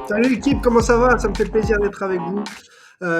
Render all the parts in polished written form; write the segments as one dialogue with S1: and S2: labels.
S1: Salut l'équipe, comment ça va? Ça me fait plaisir d'être avec vous.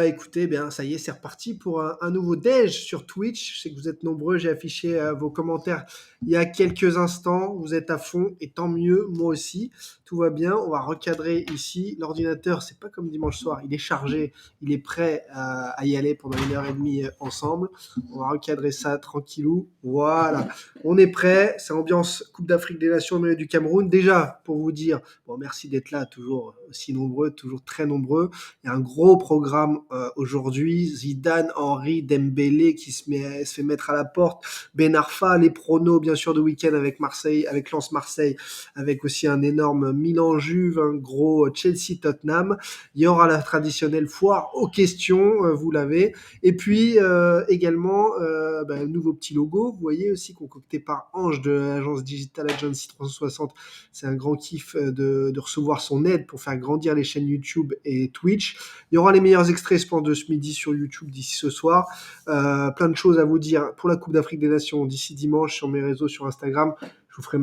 S1: Écoutez, eh bien, ça y est, c'est reparti pour un nouveau déj sur Twitch. Je sais que vous êtes nombreux, j'ai affiché vos commentaires il y a quelques instants. Vous êtes à fond et tant mieux, moi aussi. Tout va bien, on va recadrer ici. L'ordinateur, c'est pas comme dimanche soir, il est chargé, il est prêt à y aller pendant 1 heure et demie ensemble. On va recadrer ça tranquillou. Voilà, on est prêt. C'est ambiance Coupe d'Afrique des Nations au milieu du Cameroun. Déjà, pour vous dire, bon, merci d'être là, toujours aussi nombreux, toujours très nombreux. Il y a un gros programme aujourd'hui. Zidane, Henry, Dembélé qui se fait mettre à la porte. Ben Arfa, les pronos bien sûr de week-end avec Marseille, avec Lens Marseille, avec aussi un énorme Milan Juve, un gros Chelsea Tottenham. Il y aura la traditionnelle foire aux questions, vous l'avez. Et puis également un nouveau petit logo, vous voyez aussi concocté par Ange de l'agence Digital Agency 360. C'est un grand kiff de recevoir son aide pour faire grandir les chaînes YouTube et Twitch. Il y aura les meilleurs extraits, je pense, de ce midi sur YouTube d'ici ce soir. Plein de choses à vous dire pour la Coupe d'Afrique des Nations d'ici dimanche sur mes réseaux, sur Instagram. Je vous ferai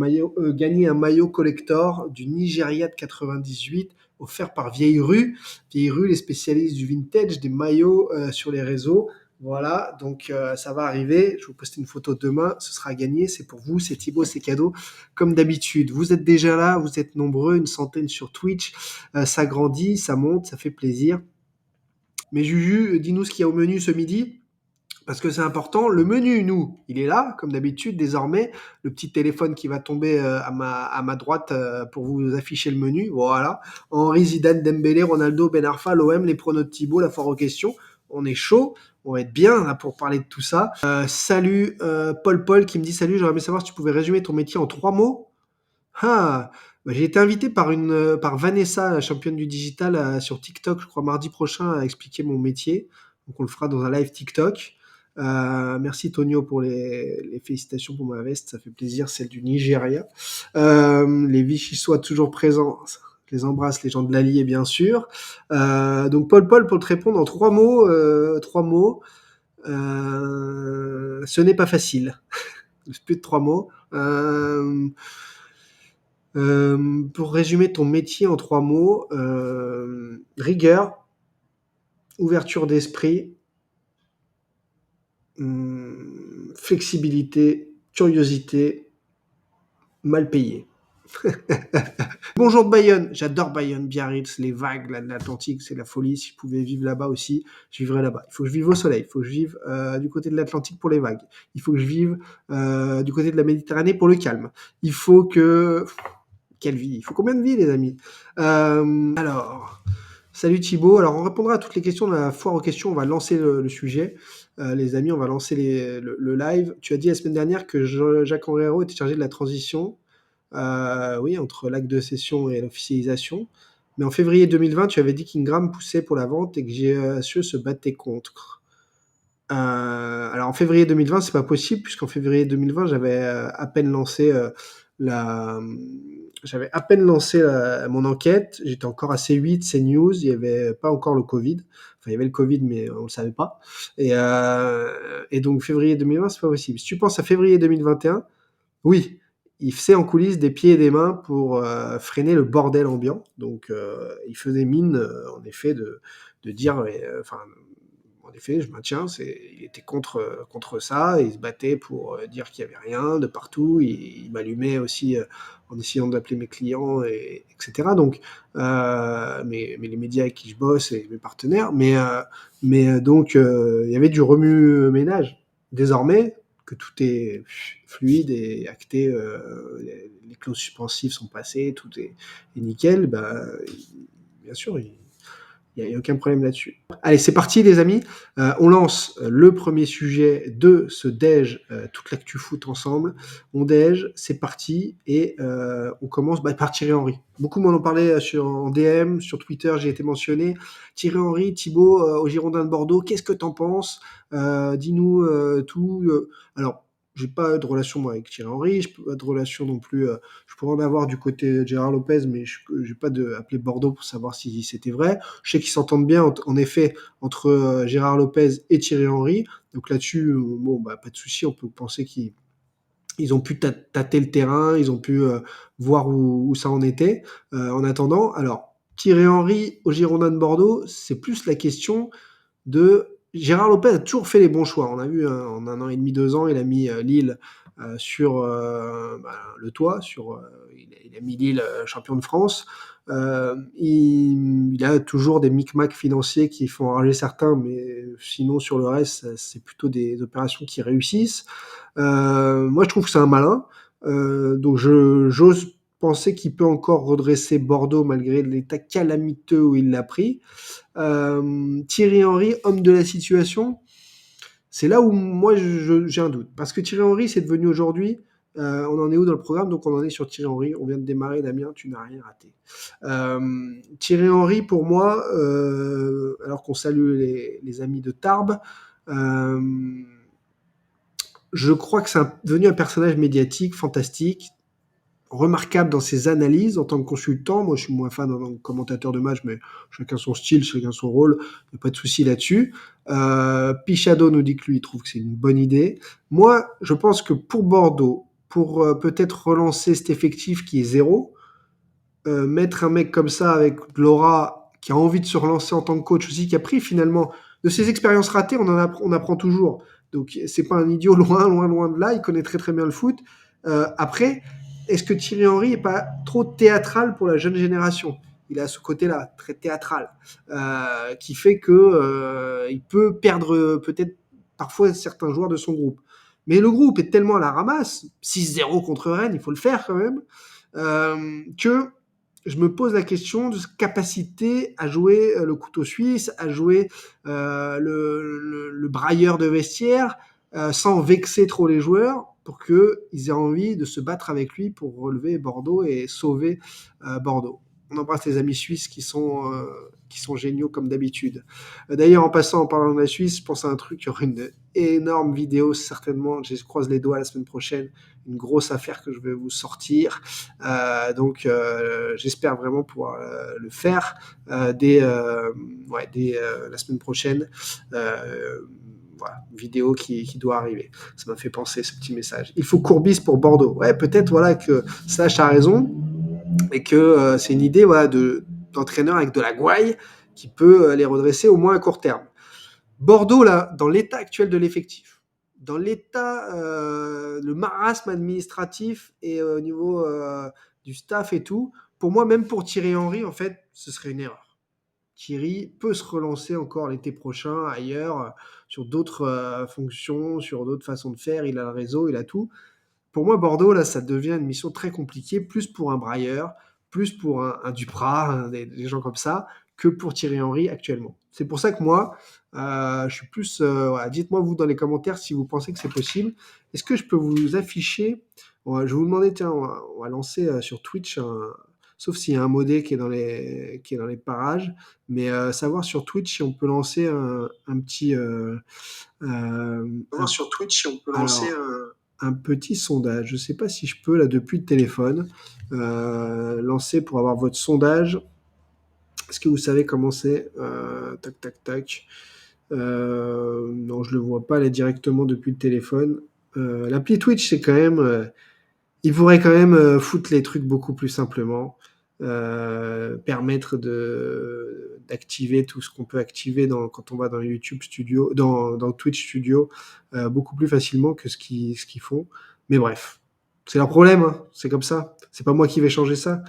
S1: gagner un maillot collector du Nigeria de 98 offert par Vieille Rue. Vieille Rue, les spécialistes du vintage, des maillots sur les réseaux. Voilà, donc ça va arriver. Je vais vous poster une photo demain. Ce sera gagné. C'est pour vous, c'est Thibaut, c'est cadeau. Comme d'habitude, vous êtes déjà là, vous êtes nombreux, une centaine sur Twitch. Ça grandit, ça monte, ça fait plaisir. Mais Juju, dis-nous ce qu'il y a au menu ce midi. Parce que c'est important, le menu, nous, il est là, comme d'habitude, désormais. Le petit téléphone qui va tomber à ma droite pour vous afficher le menu. Voilà. Henri, Zidane, Dembélé, Ronaldo, Ben Arfa, l'OM, les pronos de Thibaut, la foire aux questions. On est chaud, on va être bien là pour parler de tout ça. Salut Paul qui me dit salut, j'aurais aimé savoir si tu pouvais résumer ton métier en 3 mots. Ah, bah, j'ai été invité par Vanessa, la championne du digital, sur TikTok, je crois mardi prochain, à expliquer mon métier. Donc on le fera dans un live TikTok. Merci Tonio pour les félicitations pour ma veste, ça fait plaisir, celle du Nigeria. Les Vichy soient toujours présents. Je les embrasse, les gens de l'Allier, bien sûr. Donc Paul, pour te répondre en 3 mots, ce n'est pas facile. C'est plus de 3 mots. Pour résumer ton métier en 3 mots, rigueur, ouverture d'esprit, flexibilité, curiosité, mal payé. Bonjour de Bayonne, j'adore Bayonne, Biarritz, les vagues là, de l'Atlantique, c'est la folie. Si je pouvais vivre là-bas aussi, je vivrais là-bas. Il faut que je vive au soleil, il faut que je vive du côté de l'Atlantique pour les vagues. Il faut que je vive du côté de la Méditerranée pour le calme. Il faut que... Quelle vie? Il faut combien de vies, les amis? Alors, salut Thibaut. Alors, on répondra à toutes les questions de la foire aux questions. On va lancer le sujet. Les amis, on va lancer le live. Tu as dit la semaine dernière que Jacques Henriero était chargé de la transition. Oui, entre l'acte de cession et l'officialisation. Mais en février 2020, tu avais dit qu'Ingram poussait pour la vente et que GSE se battait contre. Alors en février 2020, c'est pas possible puisqu'en février 2020, la, j'avais à peine lancé mon enquête. J'étais encore à C8, CNews. Il y avait pas encore le Covid. Enfin, il y avait le Covid, mais on le savait pas. Et donc février 2020, c'est pas possible. Si tu penses à février 2021, oui, il faisait en coulisses des pieds et des mains pour freiner le bordel ambiant. Donc il faisait mine, en effet, de dire, enfin, en effet, je maintiens, il était contre ça, il se battait pour dire qu'il n'y avait rien de partout, il m'allumait aussi en essayant d'appeler mes clients, etc. Donc, mais les médias avec qui je bosse et mes partenaires, donc il y avait du remue-ménage. Désormais, que tout est fluide et acté, les clauses suspensives sont passées, tout est nickel, bien sûr, il n'y a aucun problème là-dessus. Allez, c'est parti les amis. On lance le premier sujet de ce déj, toute l'actu foot ensemble. On déj, c'est parti et on commence par Thierry Henry. Beaucoup m'en ont parlé en DM, sur Twitter, j'ai été mentionné. Thierry Henry, Thibaut, au Girondins de Bordeaux, qu'est-ce que t'en penses? Dis-nous tout. Alors, j'ai pas de relation moi avec Thierry Henry, je pas de relation non plus. Je pourrais en avoir du côté de Gérard Lopez, mais je n'ai pas appelé Bordeaux pour savoir si c'était vrai. Je sais qu'ils s'entendent bien, en effet, entre Gérard Lopez et Thierry Henry. Donc là-dessus, pas de souci. On peut penser qu'ils ont pu tâter le terrain, ils ont pu voir où ça en était. En attendant, alors, Thierry Henry au Girondins de Bordeaux, c'est plus la question de Gérard Lopez a toujours fait les bons choix. On a vu hein, en 1 an et demi, 2 ans, il a mis Lille sur le toit, il a mis Lille champion de France. Il a toujours des micmacs financiers qui font enrager certains, mais sinon sur le reste, c'est plutôt des opérations qui réussissent. Moi, je trouve que c'est un malin. Donc, j'ose penser qu'il peut encore redresser Bordeaux malgré l'état calamiteux où il l'a pris. Thierry Henry, homme de la situation, c'est là où moi j'ai un doute. Parce que Thierry Henry, c'est devenu aujourd'hui, on en est où dans le programme? Donc on en est sur Thierry Henry. On vient de démarrer, Damien, tu n'as rien raté. Thierry Henry, pour moi, alors qu'on salue les amis de Tarbes, euh, je crois que c'est devenu un personnage médiatique fantastique, remarquable dans ses analyses en tant que consultant. Moi, je suis moins fan en tant que commentateur de match, mais chacun son style, chacun son rôle. Il n'y a pas de souci là-dessus. Pichado nous dit que lui, il trouve que c'est une bonne idée. Moi, je pense que pour Bordeaux, pour peut-être relancer cet effectif qui est zéro, mettre un mec comme ça avec de l'aura, qui a envie de se relancer en tant que coach aussi, qui a pris finalement de ses expériences ratées, on apprend toujours. Donc c'est pas un idiot loin, loin, loin de là. Il connaît très très bien le foot. Après, est-ce que Thierry Henry est pas trop théâtral pour la jeune génération? Il a ce côté-là, très théâtral, qui fait que il peut perdre peut-être parfois certains joueurs de son groupe. Mais le groupe est tellement à la ramasse, 6-0 contre Rennes, il faut le faire quand même, que je me pose la question de sa capacité à jouer le couteau suisse, à jouer le brailleur de vestiaire, sans vexer trop les joueurs, pour qu'ils aient envie de se battre avec lui pour relever Bordeaux et sauver Bordeaux. On embrasse les amis suisses qui sont géniaux comme d'habitude. D'ailleurs, en passant, en parlant de la Suisse, je pense à un truc, il y aura une énorme vidéo, certainement, je croise les doigts la semaine prochaine, une grosse affaire que je vais vous sortir. Donc, j'espère vraiment pouvoir le faire dès la semaine prochaine. Voilà, une vidéo qui doit arriver. Ça m'a fait penser ce petit message. Il faut Courbis pour Bordeaux. Ouais, peut-être voilà que Slash a raison et que c'est une idée voilà, d'entraîneur avec de la gouaille qui peut les redresser au moins à court terme. Bordeaux, là, dans l'état actuel de l'effectif, dans l'état, le marasme administratif et au niveau du staff et tout, pour moi, même pour Thierry Henry, en fait, ce serait une erreur. Thierry peut se relancer encore l'été prochain ailleurs, sur d'autres fonctions, sur d'autres façons de faire. Il a le réseau, il a tout. Pour moi, Bordeaux, là, ça devient une mission très compliquée, plus pour un Brailleur, plus pour un Duprat, des gens comme ça, que pour Thierry Henry actuellement. C'est pour ça que moi, je suis plus. Voilà, dites-moi, vous, dans les commentaires, si vous pensez que c'est possible. Est-ce que je peux vous afficher je vais vous demander, tiens, on va lancer sur Twitch, sauf s'il y a un modé qui est dans les parages, mais savoir sur Twitch si on peut lancer un petit. Sur Twitch, si on peut lancer un petit sondage. Je ne sais pas si je peux, là, depuis le téléphone, lancer pour avoir votre sondage. Est-ce que vous savez comment c'est tac, tac, tac. Non, je ne le vois pas là directement depuis le téléphone. L'appli Twitch, c'est quand même... il pourrait quand même foutre les trucs beaucoup plus simplement. Permettre d'activer tout ce qu'on peut activer quand on va dans YouTube Studio, dans Twitch Studio, beaucoup plus facilement que ce qu'ils font. Mais bref, c'est leur problème, hein. C'est comme ça. C'est pas moi qui vais changer ça.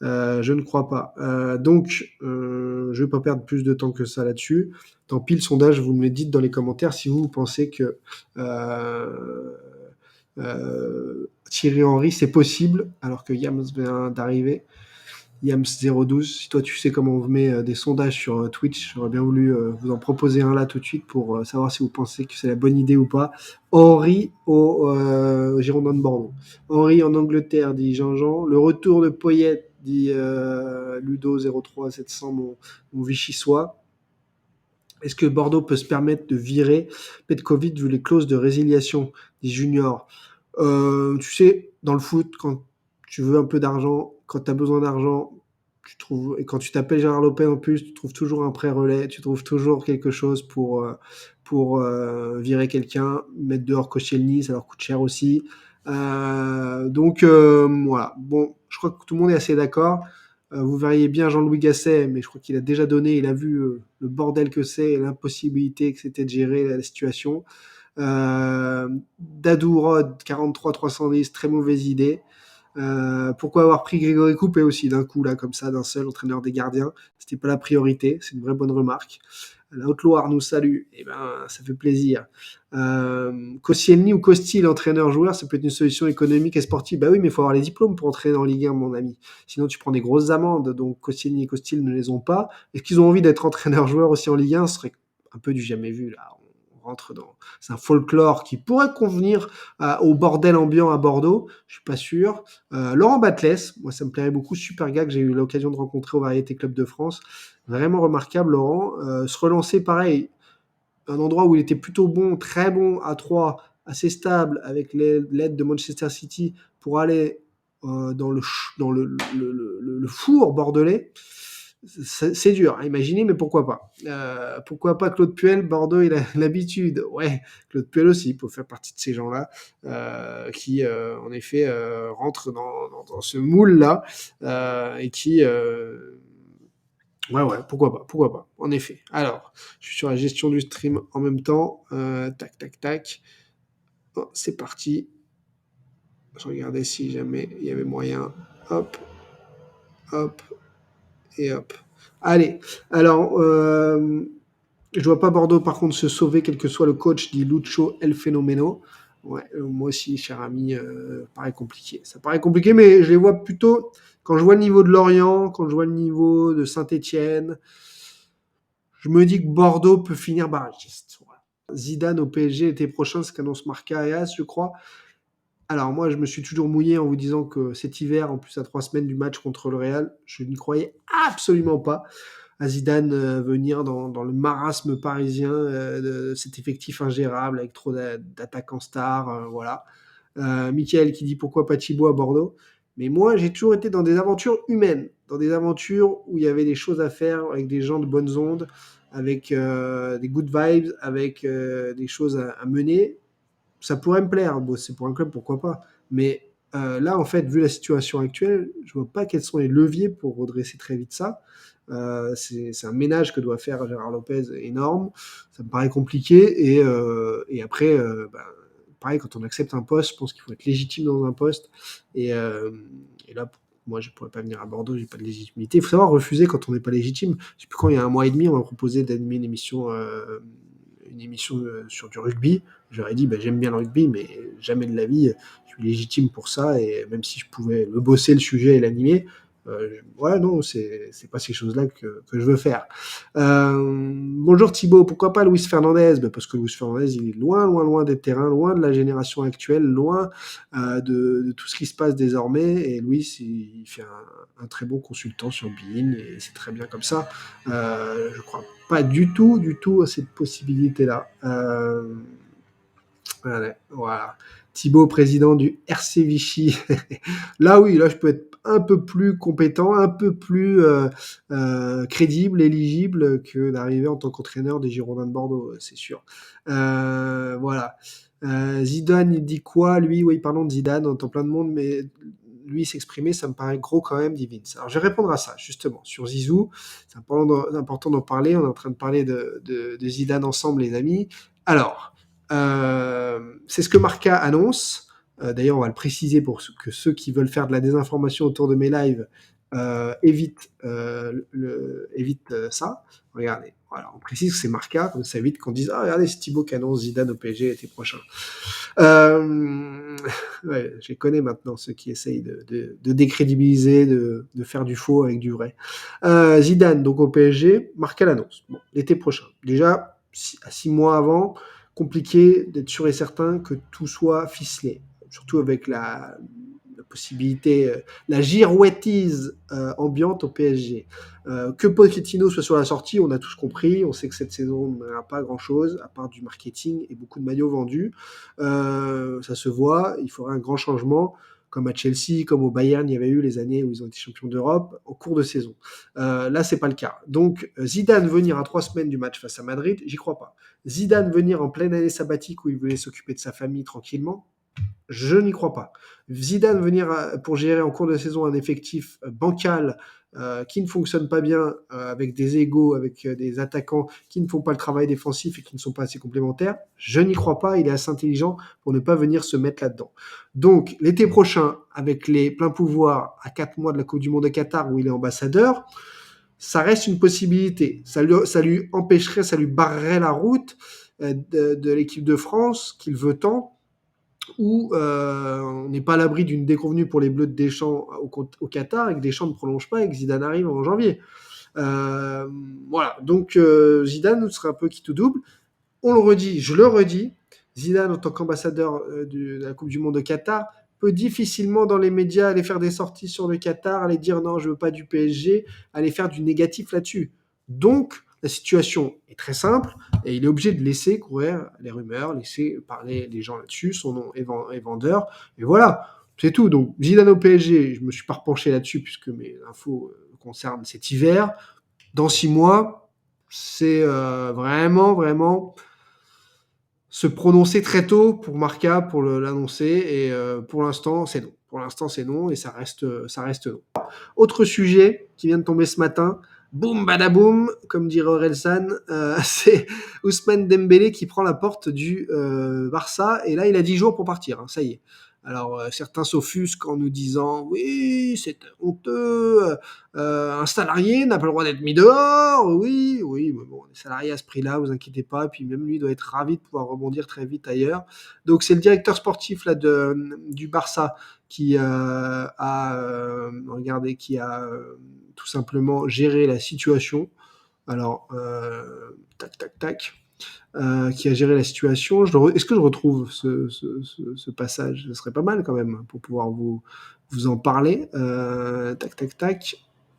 S1: Je ne crois pas. Donc, je vais pas perdre plus de temps que ça là-dessus. Tant pis, le sondage, vous me le dites dans les commentaires si vous pensez que Thierry Henry, c'est possible, alors que Yams vient d'arriver. Yams012, si toi tu sais comment on vous met des sondages sur Twitch, j'aurais bien voulu vous en proposer un là tout de suite pour savoir si vous pensez que c'est la bonne idée ou pas. Henry au Girondins de Bordeaux. Henry en Angleterre, dit Jean-Jean. Le retour de Poyet, dit Ludo03700, mon Vichysois. Est-ce que Bordeaux peut se permettre de virer Petkovic vu les clauses de résiliation des juniors? Tu sais, dans le foot, quand tu veux un peu d'argent, quand tu as besoin d'argent, tu trouves, et quand tu t'appelles Gérard Lopez en plus, tu trouves toujours un prêt relais, tu trouves toujours quelque chose pour virer quelqu'un, mettre dehors Koscielny, ça leur coûte cher aussi. Donc voilà, bon, je crois que tout le monde est assez d'accord. Vous verriez bien Jean-Louis Gasset, mais je crois qu'il a déjà donné, il a vu le bordel que c'est et l'impossibilité que c'était de gérer la situation. Dadou Rod, 43-310, très mauvaise idée. Pourquoi avoir pris Grégory Coupé aussi d'un coup, là, comme ça, d'un seul entraîneur des gardiens? C'était pas la priorité, c'est une vraie bonne remarque. La Haute-Loire nous salue, et ben ça fait plaisir. Koscielny ou Costi, l'entraîneur-joueur, ça peut être une solution économique et sportive. Bah oui, mais il faut avoir les diplômes pour entraîner en Ligue 1, mon ami. Sinon, tu prends des grosses amendes. Donc, Koscielny et Costil ne les ont pas. Est-ce qu'ils ont envie d'être entraîneur-joueur aussi en Ligue 1? Ce serait un peu du jamais vu, là. On rentre dans. C'est un folklore qui pourrait convenir au bordel ambiant à Bordeaux. Je suis pas sûr. Laurent Batles, moi ça me plairait beaucoup, super gars que j'ai eu l'occasion de rencontrer au Variété Club de France. Vraiment remarquable, Laurent. Se relancer pareil, un endroit où il était plutôt bon, très bon à 3, assez stable, avec l'aide de Manchester City pour aller dans le four bordelais. C'est dur à imaginer, mais pourquoi pas. Pourquoi pas Claude Puel? Bordeaux, il a l'habitude. Ouais, Claude Puel aussi peut faire partie de ces gens-là qui, en effet, rentrent dans ce moule-là et qui... ouais, pourquoi pas, en effet. Alors, je suis sur la gestion du stream en même temps. Tac, tac, tac. Oh, c'est parti. Je regardais si jamais il y avait moyen. Hop, hop, et hop. Allez, alors, je vois pas Bordeaux par contre se sauver, quel que soit le coach, dit Lucho El Fenomeno. Ouais, moi aussi, cher ami, paraît compliqué. Ça paraît compliqué, mais je les vois plutôt, quand je vois le niveau de Lorient, quand je vois le niveau de Saint-Etienne, je me dis que Bordeaux peut finir barragiste. Voilà. Zidane au PSG l'été prochain, ce qu'annonce Marca Ayas, je crois. Alors moi, je me suis toujours mouillé en vous disant que cet hiver, en plus à 3 semaines du match contre le Real, je n'y croyais absolument pas à Zidane venir dans le marasme parisien de cet effectif ingérable avec trop d'attaquants stars, voilà. Michael qui dit pourquoi pas Thibaut à Bordeaux. Mais moi, j'ai toujours été dans des aventures humaines, dans des aventures où il y avait des choses à faire avec des gens de bonnes ondes, avec des good vibes, avec des choses à mener. Ça pourrait me plaire. Bon, c'est pour un club, pourquoi pas. Mais là, en fait, vu la situation actuelle, je vois pas quels sont les leviers pour redresser très vite ça. C'est un ménage que doit faire Gérard Lopez énorme. Ça me paraît compliqué. Et après, pareil, quand on accepte un poste, je pense qu'il faut être légitime dans un poste. Et là, moi, je ne pourrais pas venir à Bordeaux, j'ai pas de légitimité. Il faut savoir refuser quand on n'est pas légitime. Je sais plus quand, il y a 1 mois et demi, on m'a proposé d'animer une émission sur du rugby. J'aurais dit, j'aime bien le rugby, mais jamais de la vie, je suis légitime pour ça. Et même si je pouvais le bosser, le sujet et l'animer, ouais, non, c'est pas ces choses-là que je veux faire. Bonjour Thibaut, pourquoi pas Luis Fernandez? Parce que Luis Fernandez, il est loin, loin, loin des terrains, loin de la génération actuelle, loin de tout ce qui se passe désormais. Et Luis, il fait un très bon consultant sur Bein, et c'est très bien comme ça. Je crois pas du tout à cette possibilité-là. Voilà. Thibaut, président du RC Vichy. Là, oui, là, je peux être un peu plus compétent, un peu plus crédible, éligible que d'arriver en tant qu'entraîneur des Girondins de Bordeaux, c'est sûr. Voilà. Zidane, il dit quoi, lui? Oui, parlons de Zidane, on entend plein de monde, mais lui s'exprimer, ça me paraît gros quand même, dit Vince. Alors, je vais répondre à ça, justement, sur Zizou. C'est important d'en parler. On est en train de parler de Zidane ensemble, les amis. Alors, c'est ce que Marca annonce. D'ailleurs, on va le préciser pour que ceux qui veulent faire de la désinformation autour de mes lives évitent ça. Regardez, voilà, on précise que c'est Marca, comme ça évite qu'on dise ah regardez c'est Thibaut qui annonce Zidane au PSG l'été prochain. Ouais, je les connais maintenant ceux qui essayent de décrédibiliser, de faire du faux avec du vrai. Zidane donc au PSG, Marca l'annonce. Bon, l'été prochain. Déjà à 6 mois avant, compliqué d'être sûr et certain que tout soit ficelé, surtout avec la possibilité, la girouettise ambiante au PSG. Que Pochettino soit sur la sortie, on a tous compris, on sait que cette saison n'a pas grand-chose, à part du marketing et beaucoup de maillots vendus. Ça se voit, il faudrait un grand changement, comme à Chelsea, comme au Bayern, il y avait eu les années où ils ont été champions d'Europe au cours de saison. Là, c'est pas le cas. Donc, Zidane venir à 3 semaines du match face à Madrid, j'y crois pas. Zidane venir en pleine année sabbatique où il voulait s'occuper de sa famille tranquillement, je n'y crois pas. Zidane venir pour gérer en cours de saison un effectif bancal qui ne fonctionne pas bien, avec des égos, avec des attaquants qui ne font pas le travail défensif et qui ne sont pas assez complémentaires, je n'y crois pas. Il est assez intelligent pour ne pas venir se mettre là-dedans. Donc, l'été prochain, avec les pleins pouvoirs à 4 mois de la Coupe du Monde de Qatar où il est ambassadeur, ça reste une possibilité. Ça lui empêcherait, ça lui barrerait la route de l'équipe de France qu'il veut tant, où on n'est pas à l'abri d'une déconvenue pour les Bleus de Deschamps au Qatar et que Deschamps ne prolonge pas et que Zidane arrive en janvier. Euh, voilà, donc Zidane serait un peu qui tout double. On le redit, je le redis, Zidane en tant qu'ambassadeur de la Coupe du Monde de Qatar peut difficilement dans les médias aller faire des sorties sur le Qatar, aller dire non, je veux pas du PSG, aller faire du négatif là-dessus. Donc, la situation est très simple et il est obligé de laisser courir les rumeurs, laisser parler les gens là-dessus, son nom est vendeur, et voilà, c'est tout. Donc, Zidane au PSG, je me suis pas repenché là-dessus puisque mes infos concernent cet hiver. Dans 6 mois, c'est vraiment, vraiment se prononcer très tôt pour Marca, pour l'annoncer, et pour l'instant, c'est non. Pour l'instant, c'est non, et ça reste non. Autre sujet qui vient de tomber ce matin, boum badaboum, comme dirait Orelsan, c'est Ousmane Dembélé qui prend la porte du Barça, et là, il a 10 jours pour partir, hein, ça y est. Alors, certains s'offusquent en nous disant oui, c'est honteux, un salarié n'a pas le droit d'être mis dehors. Oui, oui, mais bon, les salariés à ce prix-là, vous inquiétez pas. Puis même lui doit être ravi de pouvoir rebondir très vite ailleurs. Donc c'est le directeur sportif là du Barça qui regardez, qui a tout simplement géré la situation. Alors, tac, tac, tac. Qui a géré la situation. Est-ce que je retrouve ce passage? Ce serait pas mal quand même pour pouvoir vous en parler. Tac, tac, tac.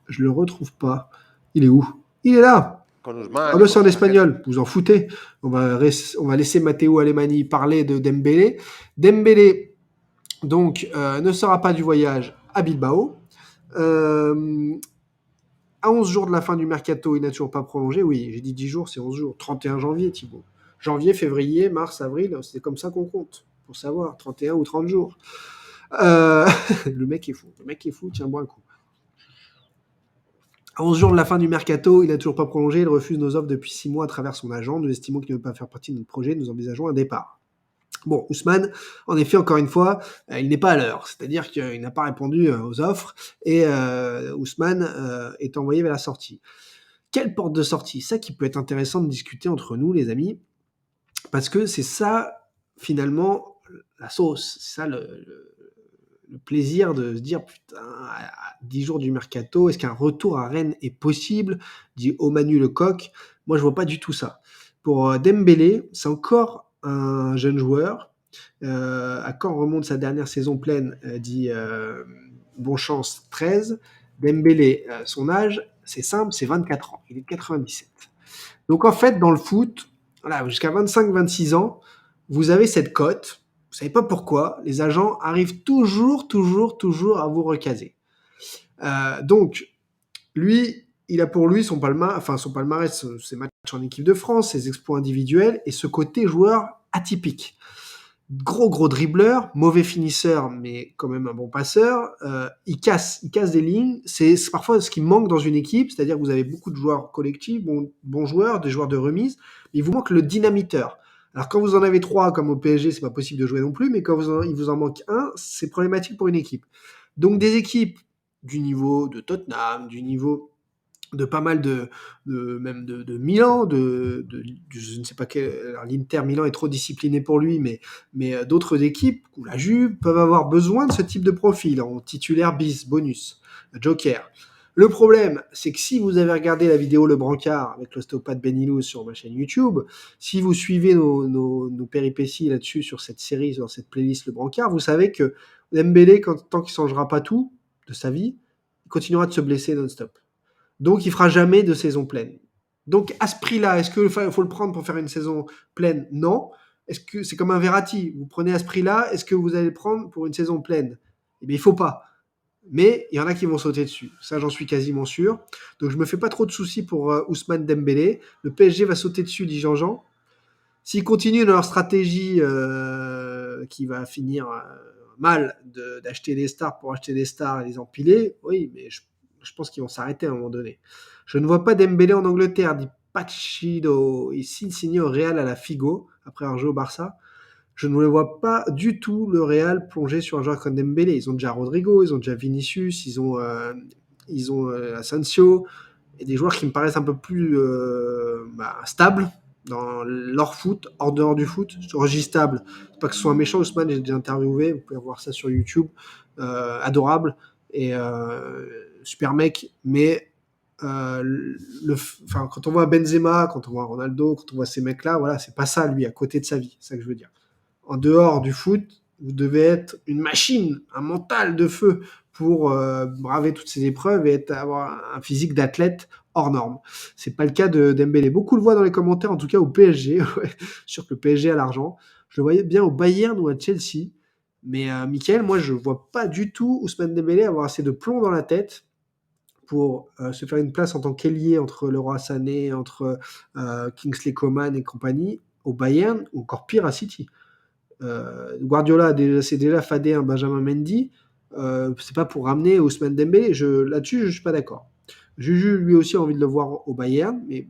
S1: Je le retrouve pas. Il est où? Il est là. Ah ben c'est en espagnol. Vous en foutez. On va laisser Matteo Alemany parler de Dembélé. Dembélé, donc, ne sera pas du voyage à Bilbao. À 11 jours de la fin du mercato, il n'a toujours pas prolongé. Oui, j'ai dit 10 jours, c'est 11 jours. 31 janvier, Thibaut. Janvier, février, mars, avril, c'est comme ça qu'on compte, pour savoir. 31 ou 30 jours. Le mec est fou. Le mec est fou, tiens-moi un coup. À 11 jours de la fin du mercato, il n'a toujours pas prolongé. Il refuse nos offres depuis 6 mois à travers son agent. Nous estimons qu'il ne veut pas faire partie de notre projet. Nous envisageons un départ. Bon, Ousmane, en effet, encore une fois, il n'est pas à l'heure. C'est-à-dire qu'il n'a pas répondu aux offres et Ousmane est envoyé vers la sortie. Quelle porte de sortie? Ça qui peut être intéressant de discuter entre nous, les amis, parce que c'est ça, finalement, la sauce. C'est ça le plaisir de se dire, putain, à 10 jours du mercato, est-ce qu'un retour à Rennes est possible? Dit Omanu Lecoq. Moi, je vois pas du tout ça. Pour Dembélé, c'est encore un jeune joueur. À quand remonte sa dernière saison pleine, dit Bonchance 13. Dembélé, son âge, c'est simple, c'est 24 ans. Il est de 97. Donc en fait, dans le foot, voilà, jusqu'à 25-26 ans, vous avez cette cote. Vous savez pas pourquoi. Les agents arrivent toujours, toujours, toujours à vous recaser. Donc, lui, il a pour lui son palmarès, ses matchs en équipe de France, ses exploits individuels et ce côté joueur atypique. Gros dribbleur, mauvais finisseur, mais quand même un bon passeur. Il casse des lignes. C'est parfois ce qui manque dans une équipe, c'est-à-dire que vous avez beaucoup de joueurs collectifs, bons joueurs, des joueurs de remise, mais il vous manque le dynamiteur. Alors quand vous en avez 3, comme au PSG, c'est pas possible de jouer non plus, mais quand il vous en manque un, c'est problématique pour une équipe. Donc des équipes du niveau de Tottenham, du niveau de pas mal même de Milan, je ne sais pas quel. Alors l'Inter Milan est trop discipliné pour lui, mais d'autres équipes, ou la Juve, peuvent avoir besoin de ce type de profil en titulaire bis, bonus, joker. Le problème, c'est que si vous avez regardé la vidéo Le Brancard avec l'ostéopathe Benilou sur ma chaîne YouTube, si vous suivez nos péripéties là-dessus sur cette série, sur cette playlist Le Brancard, vous savez que Dembélé, tant qu'il ne changera pas tout de sa vie, il continuera de se blesser non-stop. Donc, il fera jamais de saison pleine. Donc, à ce prix-là, est-ce qu'il faut le prendre pour faire une saison pleine? Non. Est-ce que c'est comme un Verratti? Vous prenez à ce prix-là, est-ce que vous allez le prendre pour une saison pleine? Eh bien, il ne faut pas. Mais il y en a qui vont sauter dessus. Ça, j'en suis quasiment sûr. Donc, je ne me fais pas trop de soucis pour Ousmane Dembélé. Le PSG va sauter dessus, dit Jean-Jean. S'ils continuent dans leur stratégie qui va finir mal d'acheter des stars pour acheter des stars et les empiler, oui, mais je pense qu'ils vont s'arrêter à un moment donné. Je ne vois pas Dembélé en Angleterre, dit Pachido. Il signe signé au Real à la Figo, après un jeu au Barça. Je ne le vois pas du tout, le Real, plonger sur un joueur comme Dembélé. Ils ont déjà Rodrigo, ils ont déjà Vinicius, ils ont Asensio, et des joueurs qui me paraissent un peu plus stables dans leur foot, hors dehors du foot. Sur J stable, c'est pas que ce soit un méchant, Ousmane, j'ai déjà interviewé, vous pouvez voir ça sur YouTube, adorable, et super mec, mais quand on voit Benzema, quand on voit Ronaldo, quand on voit ces mecs-là, voilà, c'est pas ça, lui, à côté de sa vie, c'est ça que je veux dire. En dehors du foot, vous devez être une machine, un mental de feu pour braver toutes ces épreuves et avoir un physique d'athlète hors norme. C'est pas le cas de Dembélé. Beaucoup le voient dans les commentaires, en tout cas au PSG. Ouais, sûr que le PSG a l'argent. Je le voyais bien au Bayern ou à Chelsea. Mais Michael, moi, je vois pas du tout Ousmane Dembélé avoir assez de plomb dans la tête pour se faire une place en tant qu'ailier entre Leroy Sané, entre Kingsley Coman et compagnie au Bayern, ou encore pire à City. Guardiola s'est déjà fadé un Benjamin Mendy. C'est pas pour ramener Ousmane Dembélé. Là-dessus, je suis pas d'accord. Juju, lui aussi, a envie de le voir au Bayern, mais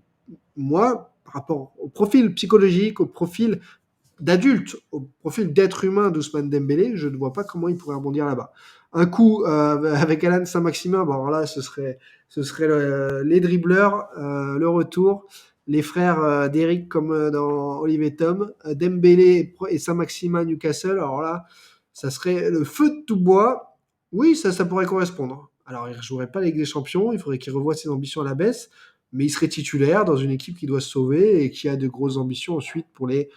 S1: moi, par rapport au profil psychologique, au profil d'adulte, au profil d'être humain d'Ousmane Dembélé, je ne vois pas comment il pourrait rebondir là-bas. Un coup avec Alan Saint-Maximin, bon, alors là, ce serait les dribbleurs, le retour, les frères d'Eric comme dans Olivier Tom, Dembélé et Saint-Maximin Newcastle, alors là, ça serait le feu de tout bois. Oui, ça pourrait correspondre. Alors, il ne jouerait pas la Ligue des Champions, il faudrait qu'il revoie ses ambitions à la baisse, mais il serait titulaire dans une équipe qui doit se sauver et qui a de grosses ambitions ensuite pour les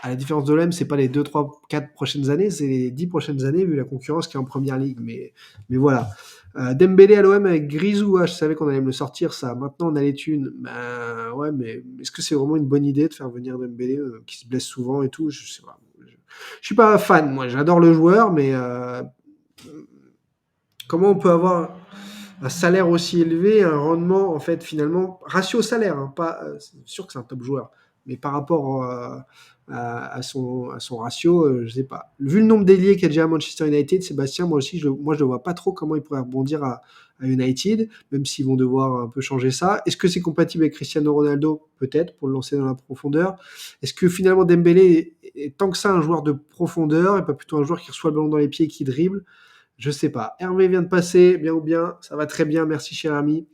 S1: à la différence de l'OM, c'est pas les 2, 3, 4 prochaines années, c'est les 10 prochaines années, vu la concurrence qui est en première ligue. Mais voilà. Dembélé à l'OM avec Grisou, je savais qu'on allait me le sortir, ça. Maintenant, on a les thunes. Ben, ouais, mais est-ce que c'est vraiment une bonne idée de faire venir Dembélé, qui se blesse souvent et tout? Je sais pas. Je suis pas fan, moi. J'adore le joueur, mais comment on peut avoir un salaire aussi élevé, un rendement, en fait, finalement, ratio salaire, hein, pas, c'est sûr que c'est un top joueur, mais par rapport à son ratio, je sais pas. Vu le nombre d'ailiers qu'il y a déjà à Manchester United, Sébastien, moi aussi, moi, je ne vois pas trop comment il pourrait rebondir à United, même s'ils vont devoir un peu changer ça. Est-ce que c'est compatible avec Cristiano Ronaldo? Peut-être, pour le lancer dans la profondeur. Est-ce que finalement Dembélé est tant que ça un joueur de profondeur et pas plutôt un joueur qui reçoit le ballon dans les pieds et qui dribble? Je sais pas. Hervé vient de passer, bien ou bien, ça va très bien, merci cher ami.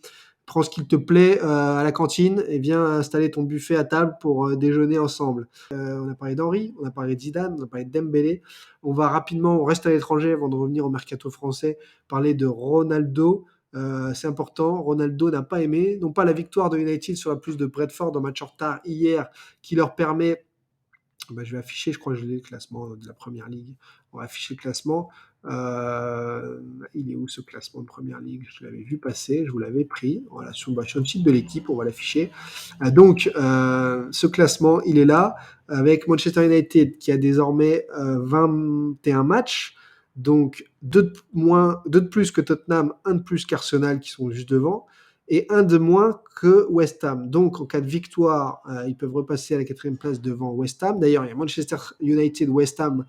S1: Prends ce qu'il te plaît à la cantine et viens installer ton buffet à table pour déjeuner ensemble. On a parlé d'Henry, on a parlé de Zidane, on a parlé de Dembélé. On va rapidement, on reste à l'étranger avant de revenir au mercato français, parler de Ronaldo. C'est important, Ronaldo n'a pas aimé, non pas la victoire de United sur la pelouse de Bradford en match en retard hier, qui leur permet je vais afficher, je crois que je l'ai, le classement de la première ligue. On va afficher le classement. Il est où ce classement de première ligue? Je l'avais vu passer, je vous l'avais pris. Voilà, sur le site de l'équipe, on va l'afficher. Ce classement, il est là, avec Manchester United qui a désormais 21 matchs. Donc, deux de plus que Tottenham, un de plus qu'Arsenal qui sont juste devant et un de moins que West Ham. Donc, en cas de victoire, ils peuvent repasser à la 4e place devant West Ham. D'ailleurs, il y a Manchester United-West Ham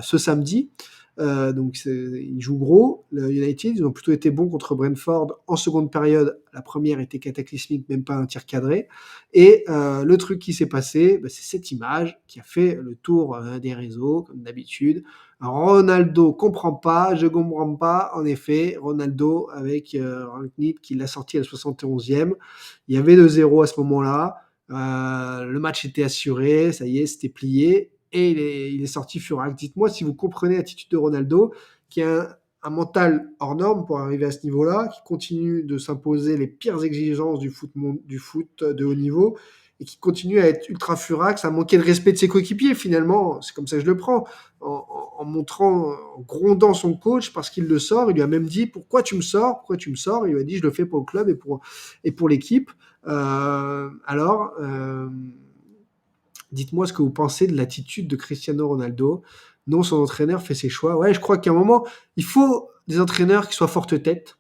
S1: ce samedi. Donc, ils jouent gros. Le United, ils ont plutôt été bons contre Brentford en seconde période. La première était cataclysmique, même pas un tir cadré. Et le truc qui s'est passé, c'est cette image qui a fait le tour des réseaux, comme d'habitude. Ronaldo comprend pas, je comprends pas. En effet, Ronaldo avec Rangnick qui l'a sorti à la 71e. Il y avait 2-0 à ce moment-là. Le match était assuré, ça y est, c'était plié. Et il est sorti furax. Dites-moi si vous comprenez l'attitude de Ronaldo, qui a un mental hors norme pour arriver à ce niveau-là, qui continue de s'imposer les pires exigences du foot de haut niveau, et qui continue à être ultra furax, à manquer de respect de ses coéquipiers finalement. C'est comme ça que je le prends, en montrant, en grondant son coach parce qu'il le sort. Il lui a même dit pourquoi tu me sors, pourquoi tu me sors. Il lui a dit je le fais pour le club et pour l'équipe. Dites-moi ce que vous pensez de l'attitude de Cristiano Ronaldo. Non, son entraîneur fait ses choix. Ouais, je crois qu'à un moment, il faut des entraîneurs qui soient forte tête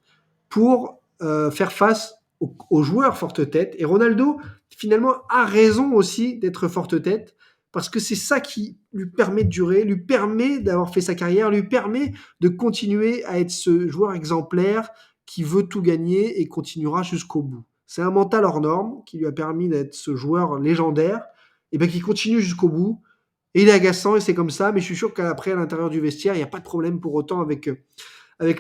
S1: pour faire face aux joueurs forte tête. Et Ronaldo, finalement, a raison aussi d'être forte tête parce que c'est ça qui lui permet de durer, lui permet d'avoir fait sa carrière, lui permet de continuer à être ce joueur exemplaire qui veut tout gagner et continuera jusqu'au bout. C'est un mental hors norme qui lui a permis d'être ce joueur légendaire et ben qui continue jusqu'au bout. Et il est agaçant et c'est comme ça, mais je suis sûr qu'après, à l'intérieur du vestiaire, il n'y a pas de problème pour autant avec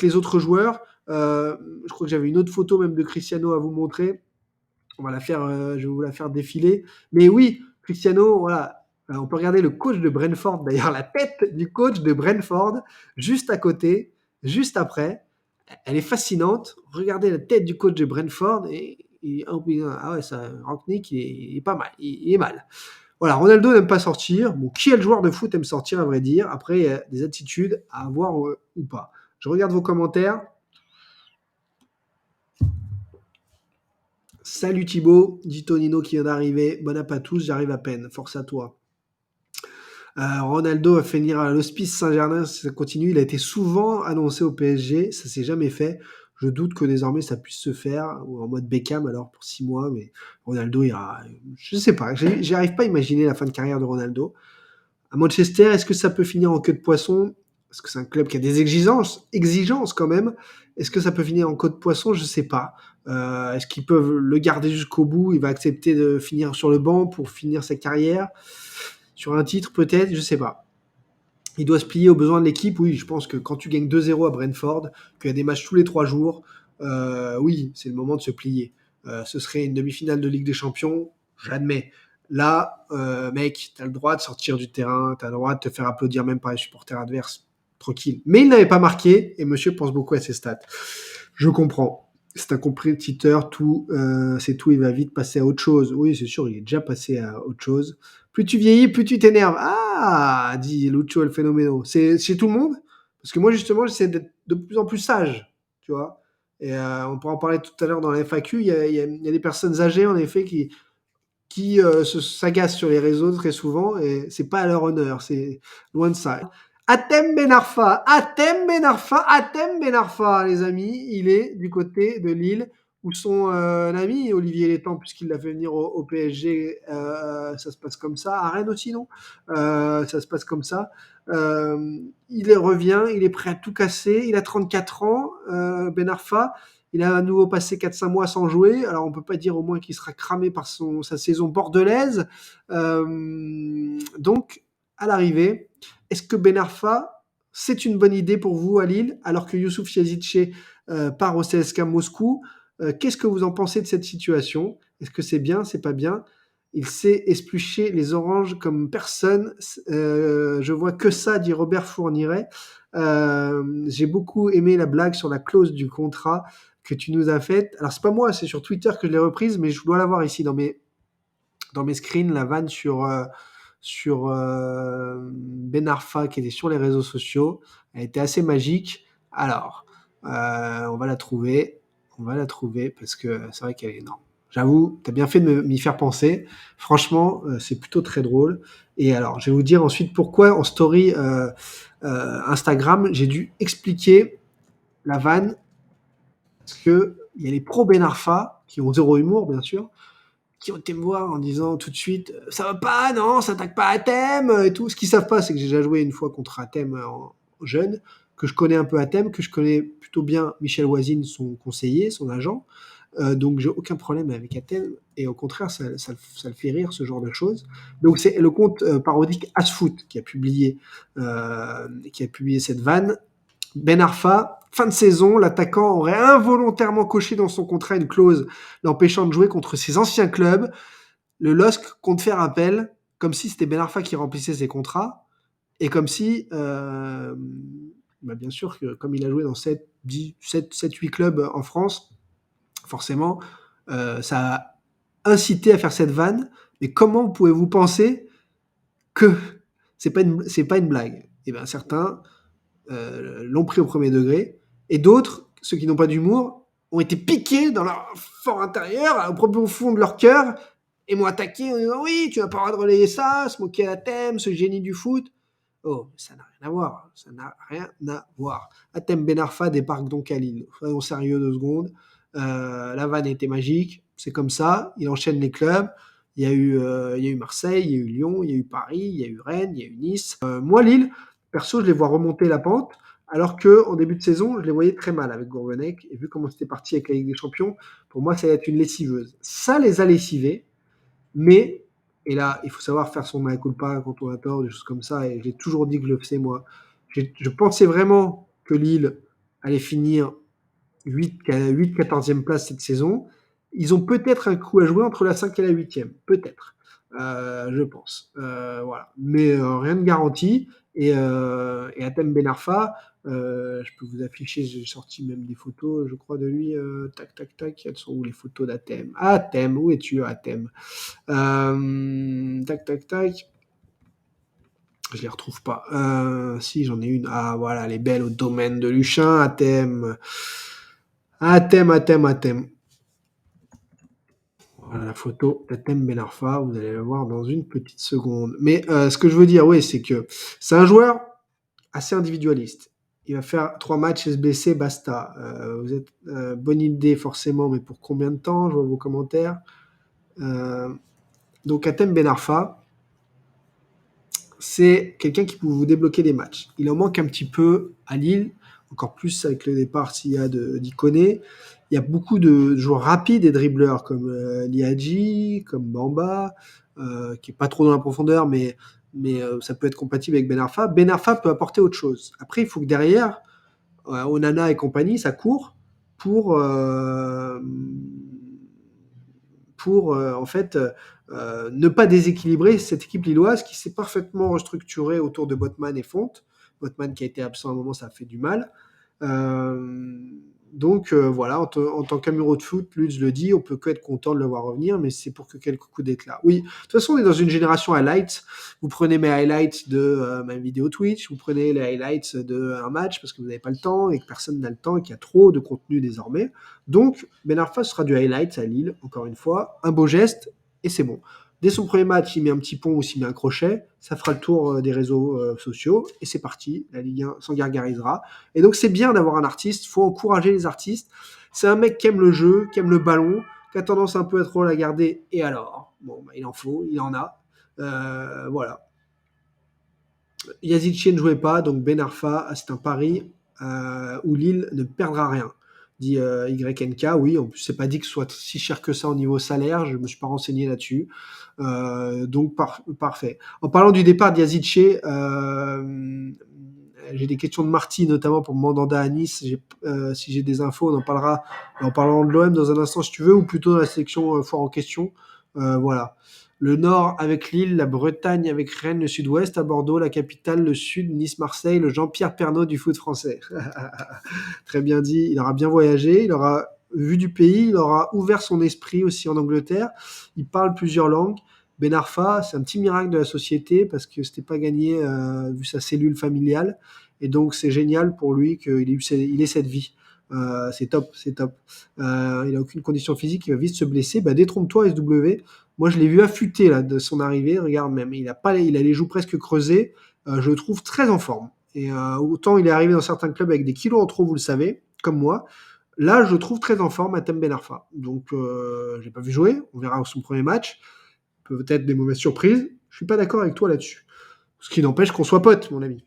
S1: les autres joueurs. Je crois que j'avais une autre photo même de Cristiano à vous montrer. On va la faire, je vais vous la faire défiler. Mais oui, Cristiano, voilà, on peut regarder le coach de Brentford, d'ailleurs, la tête du coach de Brentford, juste à côté, juste après. Elle est fascinante. Regardez la tête du coach de Brentford ah ouais, ça, Rangnick, il est pas mal, il est mal. Voilà, Ronaldo n'aime pas sortir. Bon, qui est le joueur de foot aime sortir, à vrai dire. Après, il y a des attitudes à avoir ou pas. Je regarde vos commentaires. Salut Thibaut, dit Tonino qui vient d'arriver. Bon app à tous, j'arrive à peine. Force à toi. Ronaldo va finir à l'Hospice Saint-Germain si ça continue. Il a été souvent annoncé au PSG, ça s'est jamais fait. Je doute que désormais ça puisse se faire, ou en mode Beckham alors pour 6 mois, mais Ronaldo ira. Je sais pas, j'arrive pas à imaginer la fin de carrière de Ronaldo. À Manchester, est-ce que ça peut finir en queue de poisson? Parce que c'est un club qui a des exigences quand même. Est-ce que ça peut finir en queue de poisson? Je sais pas. Est-ce qu'ils peuvent le garder jusqu'au bout? Il va accepter de finir sur le banc pour finir sa carrière sur un titre peut-être, je sais pas. Il doit se plier aux besoins de l'équipe. Oui, je pense que quand tu gagnes 2-0 à Brentford, qu'il y a des matchs tous les 3 jours, oui, c'est le moment de se plier. Ce serait une demi-finale de Ligue des Champions, j'admets. Là, mec, t'as le droit de sortir du terrain, t'as le droit de te faire applaudir même par les supporters adverses, tranquille. Mais il n'avait pas marqué, et monsieur pense beaucoup à ses stats. Je comprends. C'est un compétiteur, c'est tout, il va vite passer à autre chose. Oui, c'est sûr, il est déjà passé à autre chose. Plus tu vieillis, plus tu t'énerves. Ah, dit Lucho El Fenomeno. C'est chez tout le monde? Parce que moi, justement, j'essaie d'être de plus en plus sage, tu vois. Et on pourra en parler tout à l'heure dans la FAQ. Il y a des personnes âgées, en effet, qui s'agacent sur les réseaux très souvent, et c'est pas à leur honneur, c'est loin de ça. Atem Ben Arfa, les amis, il est du côté de Lille, où son ami Olivier Létang, puisqu'il l'a fait venir au PSG, ça se passe comme ça. À Rennes aussi, non? Ça se passe comme ça. Il revient, il est prêt à tout casser, il a 34 ans, Ben Arfa. Il a à nouveau passé 4-5 mois sans jouer. Alors, on peut pas dire au moins qu'il sera cramé par sa saison bordelaise. Donc, à l'arrivée, est-ce que Ben Arfa, c'est une bonne idée pour vous à Lille, alors que Youssouf Yazidche part au CSKA Moscou? Qu'est-ce que vous en pensez de cette situation? Est-ce que c'est bien, c'est pas bien? Il sait esplucher les oranges comme personne. Je vois que ça, dit Robert Fourniret. J'ai beaucoup aimé la blague sur la clause du contrat que tu nous as faite. Alors, c'est pas moi, c'est sur Twitter que je l'ai reprise, mais je dois l'avoir ici dans mes screens, la vanne sur Ben Arfa qui était sur les réseaux sociaux. Elle était assez magique. Alors, on va la trouver. On va la trouver parce que c'est vrai qu'elle est énorme. J'avoue, tu as bien fait de m'y faire penser. Franchement, c'est plutôt très drôle. Et alors, je vais vous dire ensuite pourquoi en story Instagram, j'ai dû expliquer la vanne parce qu'il y a les pros Ben Arfa qui ont zéro humour, bien sûr, qui ont été me voir en disant tout de suite ça va pas, non, ça attaque pas Athème et tout. Ce qu'ils savent pas, c'est que j'ai déjà joué une fois contre Athème en jeune, que je connais un peu Athème, que je connais plutôt bien Michel Voisine, son conseiller, son agent. Donc j'ai aucun problème avec Athème et au contraire, ça le fait rire ce genre de choses. Donc c'est le compte parodique Asfoot qui a publié cette vanne. Ben Arfa, fin de saison, l'attaquant aurait involontairement coché dans son contrat une clause l'empêchant de jouer contre ses anciens clubs. Le LOSC compte faire appel, comme si c'était Ben Arfa qui remplissait ses contrats, et comme si, bien sûr, que comme il a joué dans 7, 10, 7, 7 8 clubs en France, forcément, ça a incité à faire cette vanne. Mais comment pouvez-vous penser que c'est pas une blague? Eh bien, certains l'ont pris au premier degré, et d'autres, ceux qui n'ont pas d'humour, ont été piqués dans leur fort intérieur, au profond fond de leur cœur, et m'ont attaqué en disant oui, tu n'as pas le droit de relayer ça, se moquer à thème, ce génie du foot. Oh, ça n'a rien à voir, ça n'a rien à voir. Athème Ben Arfa débarque donc à Lille. Soyons sérieux 2 secondes. La vanne était magique, c'est comme ça, il enchaîne les clubs. Il y a eu Marseille, il y a eu Lyon, il y a eu Paris, il y a eu Rennes, il y a eu Nice. Moi, Lille, perso, je les vois remonter la pente. Alors qu'en début de saison, je les voyais très mal avec Gourvenec. Et vu comment c'était parti avec la Ligue des Champions, pour moi, ça va être une lessiveuse. Ça les a lessivés, mais, et là, il faut savoir faire son mea culpa quand on a tort, des choses comme ça, et j'ai toujours dit que je le faisais moi. Je pensais vraiment que Lille allait finir 8 14e place cette saison. Ils ont peut-être un coup à jouer entre la 5 et la 8e, peut-être, je pense. Voilà. Mais rien de garanti. Et Atem Ben Arfa, je peux vous afficher, j'ai sorti même des photos, je crois, de lui. Tac, tac, tac. Elles sont où les photos d'Atem? Atem, où es-tu, Atem? Tac, tac, tac. Je les retrouve pas. Si, j'en ai une. Ah, voilà, elle est belle au domaine de Luchin. Atem. Atem, Atem, Atem. Voilà la photo d'Atem Ben Arfa. Vous allez la voir dans une petite seconde. Mais ce que je veux dire, oui, c'est que c'est un joueur assez individualiste. Il va faire 3 matchs SBC, basta. Vous êtes bonne idée forcément, mais pour combien de temps? Je vois vos commentaires. Euh, donc Atem Ben Arfa, c'est quelqu'un qui peut vous débloquer des matchs. Il en manque un petit peu à Lille, encore plus avec le départ s'il y a d'Ikoné. Il y a beaucoup de joueurs rapides et dribbleurs comme Liadji, comme Bamba, qui est pas trop dans la profondeur, mais ça peut être compatible avec Ben Arfa. Ben Arfa peut apporter autre chose. Après, il faut que derrière, Onana et compagnie, ça court pour, en fait ne pas déséquilibrer cette équipe lilloise qui s'est parfaitement restructurée autour de Botman et Fonte. Botman qui a été absent à un moment, ça a fait du mal. Euh, donc voilà, en tant qu'amoureux de foot, Lutz le dit, on peut que être content de le voir revenir, mais c'est pour que quelques coups d'éclat. Oui, de toute façon, on est dans une génération highlights. Vous prenez mes highlights de ma vidéo Twitch, vous prenez les highlights d'un match parce que vous n'avez pas le temps et que personne n'a le temps et qu'il y a trop de contenu désormais. Donc, Ben Arfa sera du highlight à Lille, encore une fois. Un beau geste et c'est bon. Dès son premier match, il met un petit pont ou s'il met un crochet, ça fera le tour des réseaux sociaux et c'est parti. La Ligue 1 s'en gargarisera. Et donc, c'est bien d'avoir un artiste. Il faut encourager les artistes. C'est un mec qui aime le jeu, qui aime le ballon, qui a tendance un peu à trop la garder. Et alors? Bon, bah, il en faut, il en a. Voilà. Yazid ne jouait pas, donc Ben Arfa, c'est un pari où Lille ne perdra rien. Dit YNK, oui, en plus, c'est pas dit que ce soit si cher que ça au niveau salaire, je me suis pas renseigné là-dessus. Donc, parfait. En parlant du départ d'Yazidche, j'ai des questions de Marty, notamment pour Mandanda à Nice. Si j'ai des infos, on en parlera en parlant de l'OM dans un instant, si tu veux, ou plutôt dans la section foire en question. Voilà. Le Nord avec Lille, la Bretagne avec Rennes, le Sud-Ouest à Bordeaux, la capitale, le Sud, Nice-Marseille, le Jean-Pierre Pernaut du foot français. Très bien dit, il aura bien voyagé, il aura vu du pays, il aura ouvert son esprit aussi en Angleterre, il parle plusieurs langues. Ben Arfa, c'est un petit miracle de la société parce que c'était pas gagné vu sa cellule familiale. Et donc c'est génial pour lui qu'il ait cette vie. C'est top, c'est top. Il a aucune condition physique, il va vite se blesser. Bah, détrompe-toi, SW. Moi, je l'ai vu affûté là, de son arrivée. Regarde même, il a les joues presque creusées. Je le trouve très en forme. Et autant il est arrivé dans certains clubs avec des kilos en trop, vous le savez, comme moi. Là, je le trouve très en forme, Atem Ben Arfa. Donc, je l'ai pas vu jouer. On verra son premier match. Peut-être des mauvaises surprises. Je suis pas d'accord avec toi là-dessus. Ce qui n'empêche qu'on soit potes, mon ami.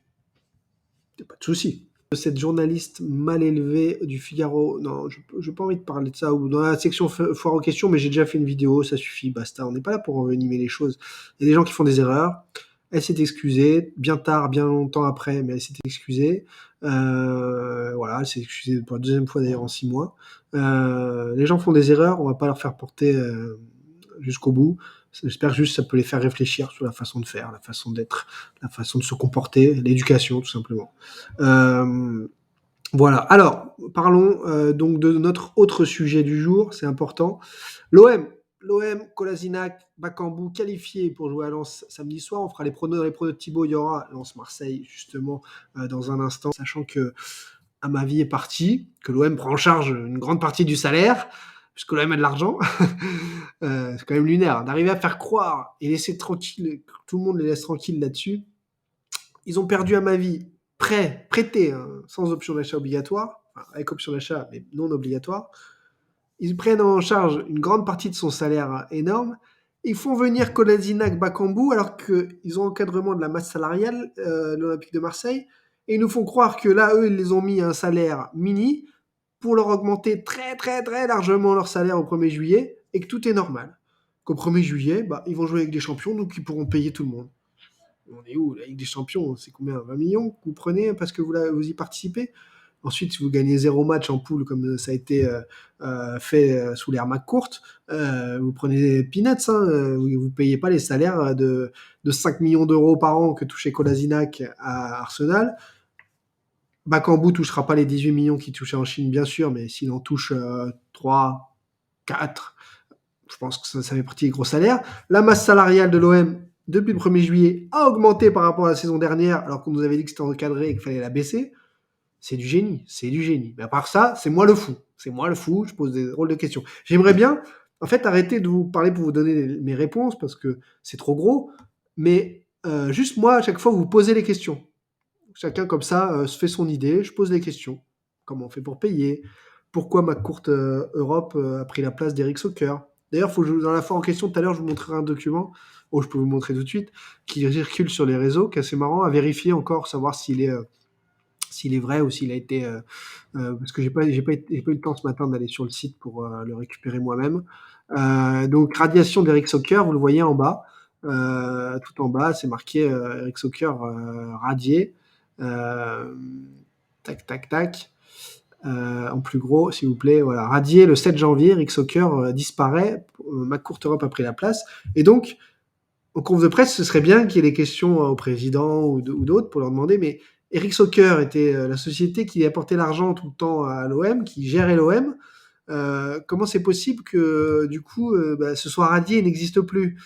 S1: Y a pas de souci. Cette journaliste mal élevée du Figaro, non, je n'ai pas envie de parler de ça, ou dans la section foire aux questions, mais j'ai déjà fait une vidéo, ça suffit, basta. On n'est pas là pour envenimer les choses. Il y a des gens qui font des erreurs. Elle s'est excusée, bien tard, bien longtemps après, mais elle s'est excusée. Voilà, elle s'est excusée pour la deuxième fois d'ailleurs en 6 mois. Les gens font des erreurs, on va pas leur faire porter jusqu'au bout. J'espère juste que ça peut les faire réfléchir sur la façon de faire, la façon d'être, la façon de se comporter, l'éducation tout simplement. Voilà. Alors, parlons donc de notre autre sujet du jour, c'est important. L'OM. L'OM, Kolasinac, Bakambu qualifiés pour jouer à Lens samedi soir. On fera les pronos dans les pronos de Thibaut. Il y aura Lens-Marseille justement dans un instant, sachant que Amavi est parti, que l'OM prend en charge une grande partie du salaire, puisque l'OM a de l'argent. C'est quand même lunaire d'arriver à faire croire et laisser tranquille, tout le monde les laisse tranquilles là-dessus. Ils ont perdu Amavi prêté, hein, sans option d'achat obligatoire, enfin, avec option d'achat, mais non obligatoire. Ils prennent en charge une grande partie de son salaire énorme. Ils font venir Kolasinac, Bakambu, alors qu'ils ont encadrement de la masse salariale de l'Olympique de Marseille. Et ils nous font croire que là, eux, ils les ont mis à un salaire mini pour leur augmenter très, très, très largement leur salaire au 1er juillet et que tout est normal. Qu'au 1er juillet, bah, ils vont jouer avec des champions, donc ils pourront payer tout le monde. On est où? La Ligue des Champions, c'est combien? 20 millions que vous prenez parce que vous y participez? Ensuite, si vous gagnez 0 match en poule, comme ça a été fait sous l'ère McCourt, vous prenez peanuts. Hein, vous ne payez pas les salaires de 5 millions d'euros par an que touchait Kolasinac à Arsenal. Bakambu touchera pas les 18 millions qu'il touchait en Chine, bien sûr, mais s'il en touche 3, 4, je pense que ça fait partie des gros salaires. La masse salariale de l'OM depuis le 1er juillet a augmenté par rapport à la saison dernière, alors qu'on nous avait dit que c'était encadré et qu'il fallait la baisser. C'est du génie, c'est du génie. Mais à part ça, c'est moi le fou. C'est moi le fou, je pose des drôles de questions. J'aimerais bien, en fait, arrêter de vous parler pour vous donner mes réponses, parce que c'est trop gros, mais juste moi, à chaque fois, vous posez les questions. Chacun, comme ça, se fait son idée, je pose les questions. Comment on fait pour payer? Pourquoi ma courte Europe a pris la place d'Eric Soccer? D'ailleurs, dans la fois en question, tout à l'heure, je vous montrerai un document, je peux vous montrer tout de suite, qui circule sur les réseaux, qui est assez marrant, à vérifier encore, savoir s'il est vrai ou s'il a été parce que j'ai pas eu le temps ce matin d'aller sur le site pour le récupérer moi-même. Donc radiation d'Eric Soccer, vous le voyez en bas, tout en bas, c'est marqué Eric Soccer radié. Euh, tac tac tac. En plus gros, s'il vous plaît, voilà, radié le 7 janvier, Eric Soccer disparaît, McCourt Europe a pris la place, et donc en conf de presse, ce serait bien qu'il y ait des questions au président ou d'autres pour leur demander, mais Eric Soccer était la société qui apportait l'argent tout le temps à l'OM, qui gérait l'OM. Comment c'est possible que du coup ce soit radié et n'existe plus?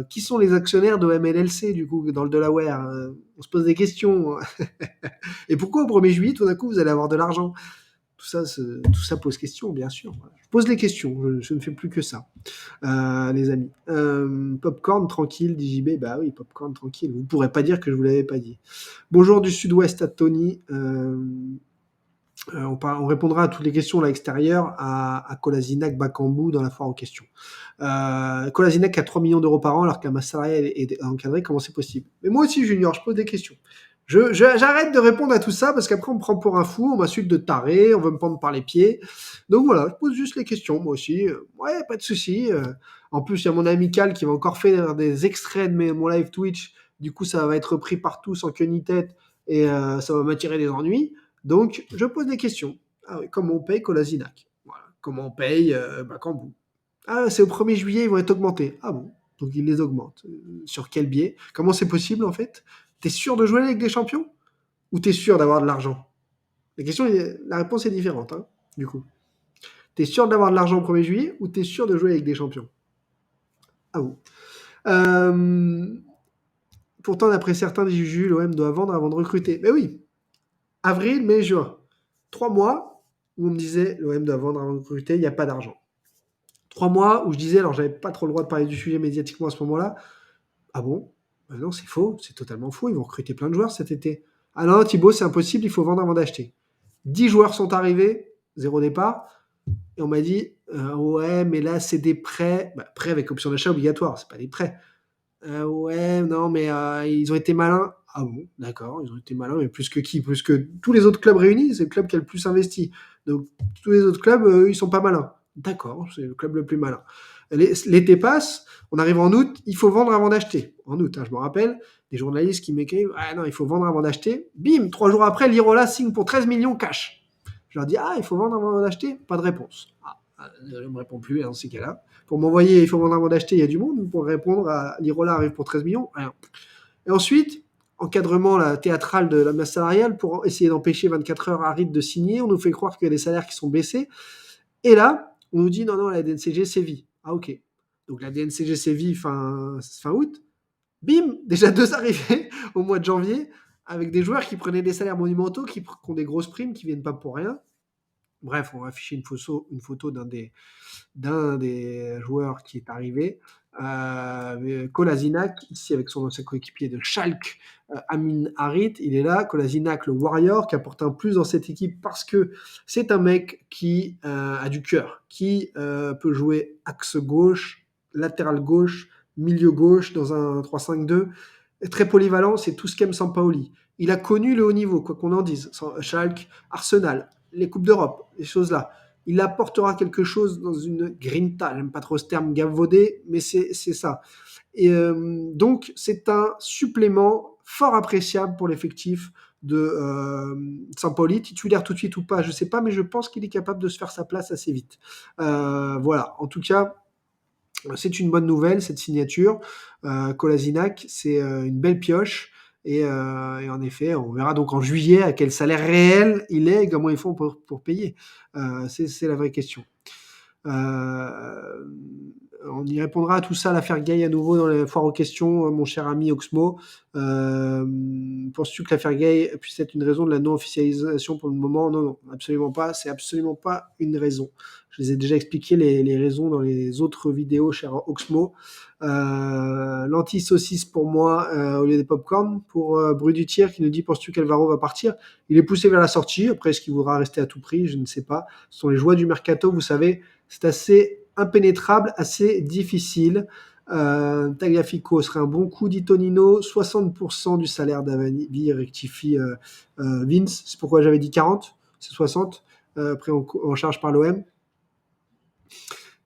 S1: Qui sont les actionnaires de MLLC du coup dans le Delaware? On se pose des questions. Et pourquoi au 1er juillet tout d'un coup vous allez avoir de l'argent? Tout ça pose question, bien sûr. Je pose les questions, je ne fais plus que ça. Les amis. Popcorn tranquille, dit JB. Bah oui, popcorn tranquille. Vous ne pourrez pas dire que je vous l'avais pas dit. Bonjour du Sud-Ouest à Tony. On répondra à toutes les questions à l'extérieur à Kolasinac, Bakambu dans la foire en question. Kolasinac a 3 millions d'euros par an alors que la masse salariale est encadrée. Comment c'est possible? Mais moi aussi, Junior, je pose des questions. J'arrête de répondre à tout ça parce qu'après on me prend pour un fou, on m'insulte de taré, on veut me prendre par les pieds. Donc voilà, je pose juste les questions, moi aussi. Ouais, pas de souci. En plus, il y a mon ami Cal qui va encore faire des extraits de mon live Twitch. Du coup, ça va être repris partout sans queue ni tête et ça va m'attirer des ennuis. Donc, je pose des questions. Ah oui, comment on paye Kolasinac? Voilà. Comment on paye Bakambu? Ah, c'est au 1er juillet, ils vont être augmentés. Ah bon? Donc ils les augmentent. Sur quel biais? Comment c'est possible en fait? T'es sûr de jouer avec des champions? Ou t'es sûr d'avoir de l'argent? La réponse est différente, hein, du coup. T'es sûr d'avoir de l'argent au 1er juillet ou t'es sûr de jouer avec des champions? Ah bon. Euh, Pourtant, d'après certains des juges, l'OM doit vendre avant de recruter. Mais oui, avril, mai, juin. 3 mois où on me disait l'OM doit vendre avant de recruter, il n'y a pas d'argent. 3 mois où je disais, alors j'avais pas trop le droit de parler du sujet médiatiquement à ce moment-là. Ah bon? Non, c'est faux, c'est totalement faux. Ils vont recruter plein de joueurs cet été. Ah non, Thibaut, c'est impossible, il faut vendre avant d'acheter. 10 joueurs sont arrivés, 0 départ. Et on m'a dit, ouais, mais là, c'est des prêts. Bah, prêts avec option d'achat obligatoire, c'est pas des prêts. Ouais, non, mais ils ont été malins. Ah bon, d'accord, ils ont été malins, mais plus que qui? Plus que tous les autres clubs réunis, c'est le club qui a le plus investi. Donc, tous les autres clubs, ils sont pas malins. D'accord, c'est le club le plus malin. L'été passe, on arrive en août, il faut vendre avant d'acheter. En août, hein, je me rappelle, des journalistes qui m'écrivent, ah non, il faut vendre avant d'acheter. Bim, 3 jours après, Lirola signe pour 13 millions cash. Je leur dis, ah, il faut vendre avant d'acheter? Pas de réponse. Je ne me réponds plus dans ces cas-là. Pour m'envoyer, il faut vendre avant d'acheter, il y a du monde. Pour répondre à Lirola arrive pour 13 millions, rien. Et ensuite, encadrement théâtral de la masse salariale pour essayer d'empêcher 24 heures à Reed de signer. On nous fait croire qu'il y a des salaires qui sont baissés. Et là, on nous dit non, non, la DNCG sévit. Ah, ok. Donc la DNCG sévit fin août. Bim, déjà 2 arrivées au mois de janvier avec des joueurs qui prenaient des salaires monumentaux, qui ont des grosses primes, qui viennent pas pour rien. Bref, on va afficher une photo d'un des joueurs qui est arrivé. Kolasinac, ici avec son ancien coéquipier de Schalke, Amin Harit, il est là. Kolasinac, le Warrior, qui apporte un plus dans cette équipe parce que c'est un mec qui a du cœur, qui peut jouer axe gauche, latéral gauche, milieu gauche dans un 3-5-2. Très polyvalent, c'est tout ce qu'aime Sampaoli. Il a connu le haut niveau, quoi qu'on en dise. Schalke, Arsenal, les Coupes d'Europe, les choses là. Il apportera quelque chose dans une grinta. J'aime pas trop ce terme galvaudé, mais c'est ça. Et donc, c'est un supplément fort appréciable pour l'effectif de Saint-Pauli. Titulaire tout de suite ou pas, je ne sais pas, mais je pense qu'il est capable de se faire sa place assez vite. Voilà, en tout cas, c'est une bonne nouvelle, cette signature. Kolasinac, c'est une belle pioche. Et en effet, on verra donc en juillet à quel salaire réel il est et comment ils font pour payer. C'est la vraie question. On y répondra à tout ça, l'affaire Gay à nouveau dans les foires aux questions, mon cher ami Oxmo. Penses-tu que l'affaire Gay puisse être une raison de la non-officialisation pour le moment? Non, non, absolument pas. C'est absolument pas une raison. Je les ai déjà expliqué les raisons dans les autres vidéos, cher Oxmo. L'anti-saucisse pour moi au lieu des pop-corn. Pour Brudutier qui nous dit penses-tu qu'Alvaro va partir? Il est poussé vers la sortie. Après, est-ce qu'il voudra rester à tout prix? Je ne sais pas. Ce sont les joies du mercato, vous savez. C'est assez impénétrable, assez difficile. Tagliafico serait un bon coup, dit Tonino. 60% du salaire d'Avani rectifie Vince. C'est pourquoi j'avais dit 40. C'est 60. Après, en charge par l'OM.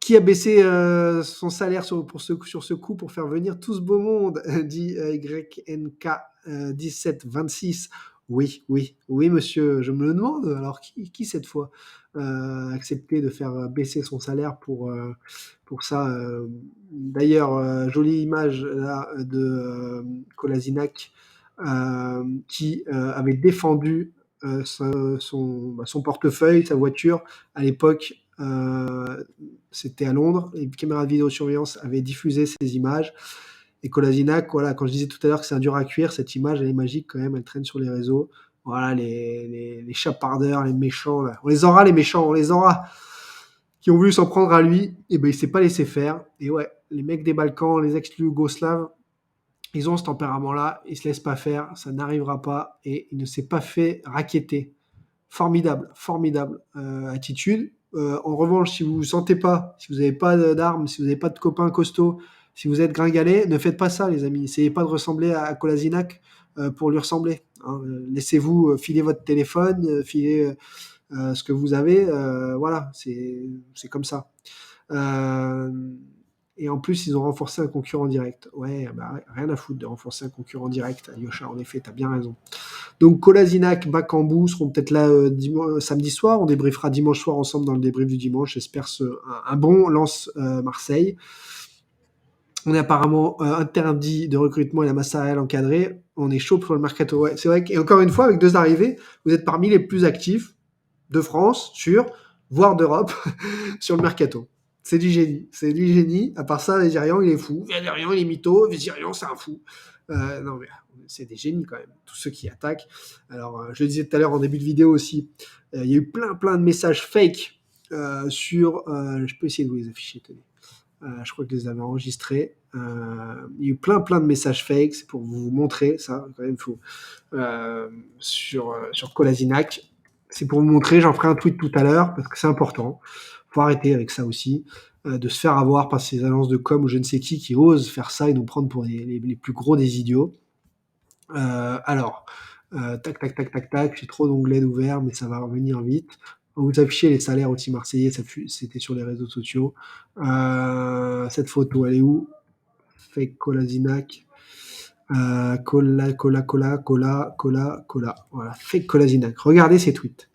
S1: Qui a baissé son salaire sur ce coup pour faire venir tout ce beau monde, dit YNK 1726. Oui, oui, oui, monsieur, je me le demande. Alors, qui cette fois accepté de faire baisser son salaire pour ça D'ailleurs, jolie image là de Kolasinac qui avait défendu son portefeuille, sa voiture à l'époque. C'était à Londres, les caméras de vidéosurveillance avaient diffusé ces images. Et Kolasinac, voilà, quand je disais tout à l'heure que c'est un dur à cuire, cette image, elle est magique quand même, elle traîne sur les réseaux. Voilà, les chapardeurs, les méchants, là. On les aura, les méchants, on les aura, qui ont voulu s'en prendre à lui, et ben il s'est pas laissé faire. Et ouais, les mecs des Balkans, les ex-Yougoslaves, ils ont ce tempérament-là, ils se laissent pas faire, ça n'arrivera pas, et il ne s'est pas fait racketter. Formidable, formidable attitude. En revanche, si vous ne sentez pas, si vous n'avez pas d'armes, si vous n'avez pas de copains costauds, si vous êtes gringalet, ne faites pas ça, les amis. Essayez pas de ressembler à Kolasinac pour lui ressembler. Hein. Laissez-vous filer votre téléphone, filer ce que vous avez. Voilà, c'est comme ça. Euh, et en plus, ils ont renforcé un concurrent direct. Ouais, bah, rien à foutre de renforcer un concurrent direct. Yosha, en effet, tu as bien raison. Donc Kolasinac, Bakambu seront peut-être là samedi soir. On débriefera dimanche soir ensemble dans le débrief du dimanche. J'espère un bon lance Marseille. On est apparemment interdit de recrutement et la masse salariale encadrée. On est chaud pour le mercato. Ouais, c'est vrai et encore une fois, avec 2 arrivées, vous êtes parmi les plus actifs de France, voire d'Europe, sur le mercato. C'est du génie. C'est du génie. À part ça, Vézirian, il est fou. Vézirian, il est mytho. Vézirian, c'est un fou. Non, mais c'est des génies quand même, tous ceux qui attaquent. Alors, je le disais tout à l'heure en début de vidéo aussi, il y a eu plein de messages fake sur... je peux essayer de vous les afficher, tenez. Je crois que je les avais enregistrés. Il y a eu plein de messages fake, c'est pour vous montrer ça, quand même, faut, sur Kolasinac. C'est pour vous montrer, j'en ferai un tweet tout à l'heure, parce que c'est important. Faut arrêter avec ça aussi, de se faire avoir par ces agences de com ou je ne sais qui osent faire ça et nous prendre pour les plus gros des idiots. Alors, tac, j'ai trop d'onglets ouverts, mais ça va revenir vite. On vous afficher les salaires aussi marseillais, c'était sur les réseaux sociaux. Cette photo, elle est où? Fake Kolasinac. Cola. Voilà, fake Kolasinac. Regardez ces tweets.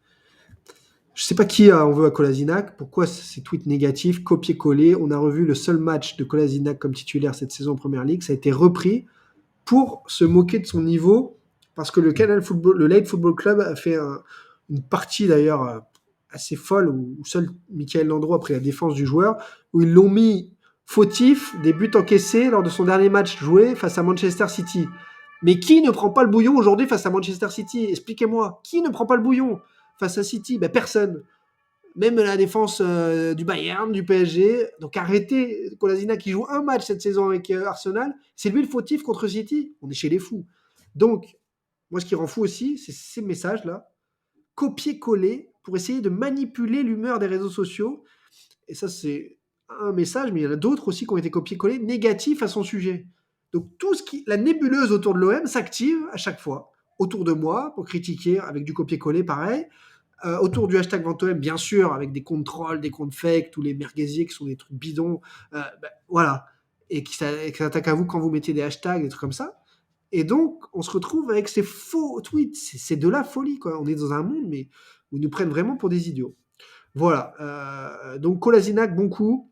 S1: Je ne sais pas qui en veut à Kolasinac. Pourquoi ces tweets négatifs, copier-coller? On a revu le seul match de Kolasinac comme titulaire cette saison en Première Ligue. Ça a été repris pour se moquer de son niveau, parce que le Leyde Football Club a fait une partie d'ailleurs assez folle, où seul Michael Landreau a pris la défense du joueur, où ils l'ont mis fautif, des buts encaissés lors de son dernier match joué face à Manchester City. Mais qui ne prend pas le bouillon aujourd'hui face à Manchester City? Expliquez-moi, qui ne prend pas le bouillon face à City? Ben, personne. Même la défense du Bayern, du PSG. Donc arrêtez. Kolasinac qui joue un match cette saison avec Arsenal, c'est lui le fautif contre City. On est chez les fous. Donc, moi ce qui rend fou aussi, c'est ces messages-là, copier-coller pour essayer de manipuler l'humeur des réseaux sociaux. Et ça, c'est un message, mais il y en a d'autres aussi qui ont été copiés-collés négatifs à son sujet. Donc la nébuleuse autour de l'OM s'active à chaque fois. autour de moi pour critiquer avec du copier-coller, pareil. Autour du hashtag VentoM, bien sûr, avec des comptes trolls, des comptes fake, tous les mergueziers qui sont des trucs bidons, voilà, et qui s'attaquent à vous quand vous mettez des hashtags, des trucs comme ça. Et donc, on se retrouve avec ces faux tweets. C'est de la folie, quoi. On est dans un monde, mais où ils nous prennent vraiment pour des idiots. Voilà. Donc, Kolasinac, bon coup.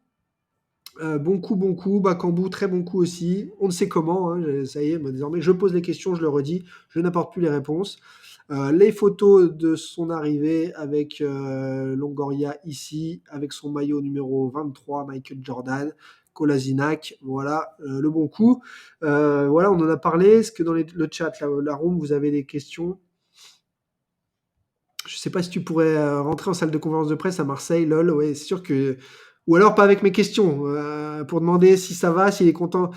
S1: Bon coup, bon coup. Bakambu, très bon coup aussi. On ne sait comment. Hein, ça y est, désormais, je pose les questions, je le redis. Je n'apporte plus les réponses. Les photos de son arrivée avec Longoria ici, avec son maillot numéro 23, Michael Jordan, Kolasinac, voilà, le bon coup. Voilà, on en a parlé. Est-ce que dans le chat, la room, vous avez des questions? Je sais pas si tu pourrais rentrer en salle de conférence de presse à Marseille, lol, ouais, c'est sûr que... Ou alors pas avec mes questions, pour demander si ça va, s'il est content.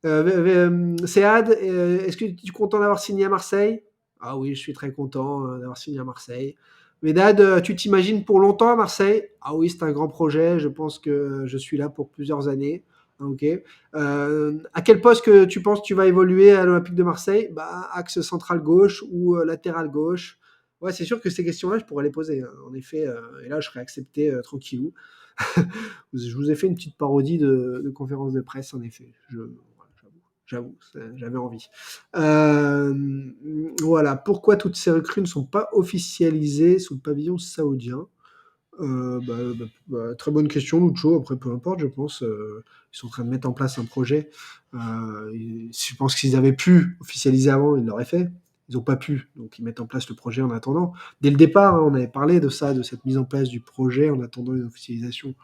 S1: Sead, est-ce que tu es content d'avoir signé à Marseille? Ah oui, je suis très content d'avoir signé à Marseille. Medad, tu t'imagines pour longtemps à Marseille? Ah oui, c'est un grand projet. Je pense que je suis là pour plusieurs années. Ok. À quel poste que tu penses que tu vas évoluer à l'Olympique de Marseille? Bah, axe central gauche ou latéral gauche. Ouais, c'est sûr que ces questions-là, je pourrais les poser, hein. En effet, et là, je serais accepté tranquillou. Je vous ai fait une petite parodie de conférence de presse, en effet. J'avoue, j'avais envie. Voilà. Pourquoi toutes ces recrues ne sont pas officialisées sous le pavillon saoudien? Très bonne question, Lucho. Après, peu importe, je pense. Ils sont en train de mettre en place un projet. Je pense qu'ils avaient pu officialiser avant, ils l'auraient fait. Ils n'ont pas pu, donc ils mettent en place le projet en attendant. Dès le départ, hein, on avait parlé de ça, de cette mise en place du projet en attendant une officialisation.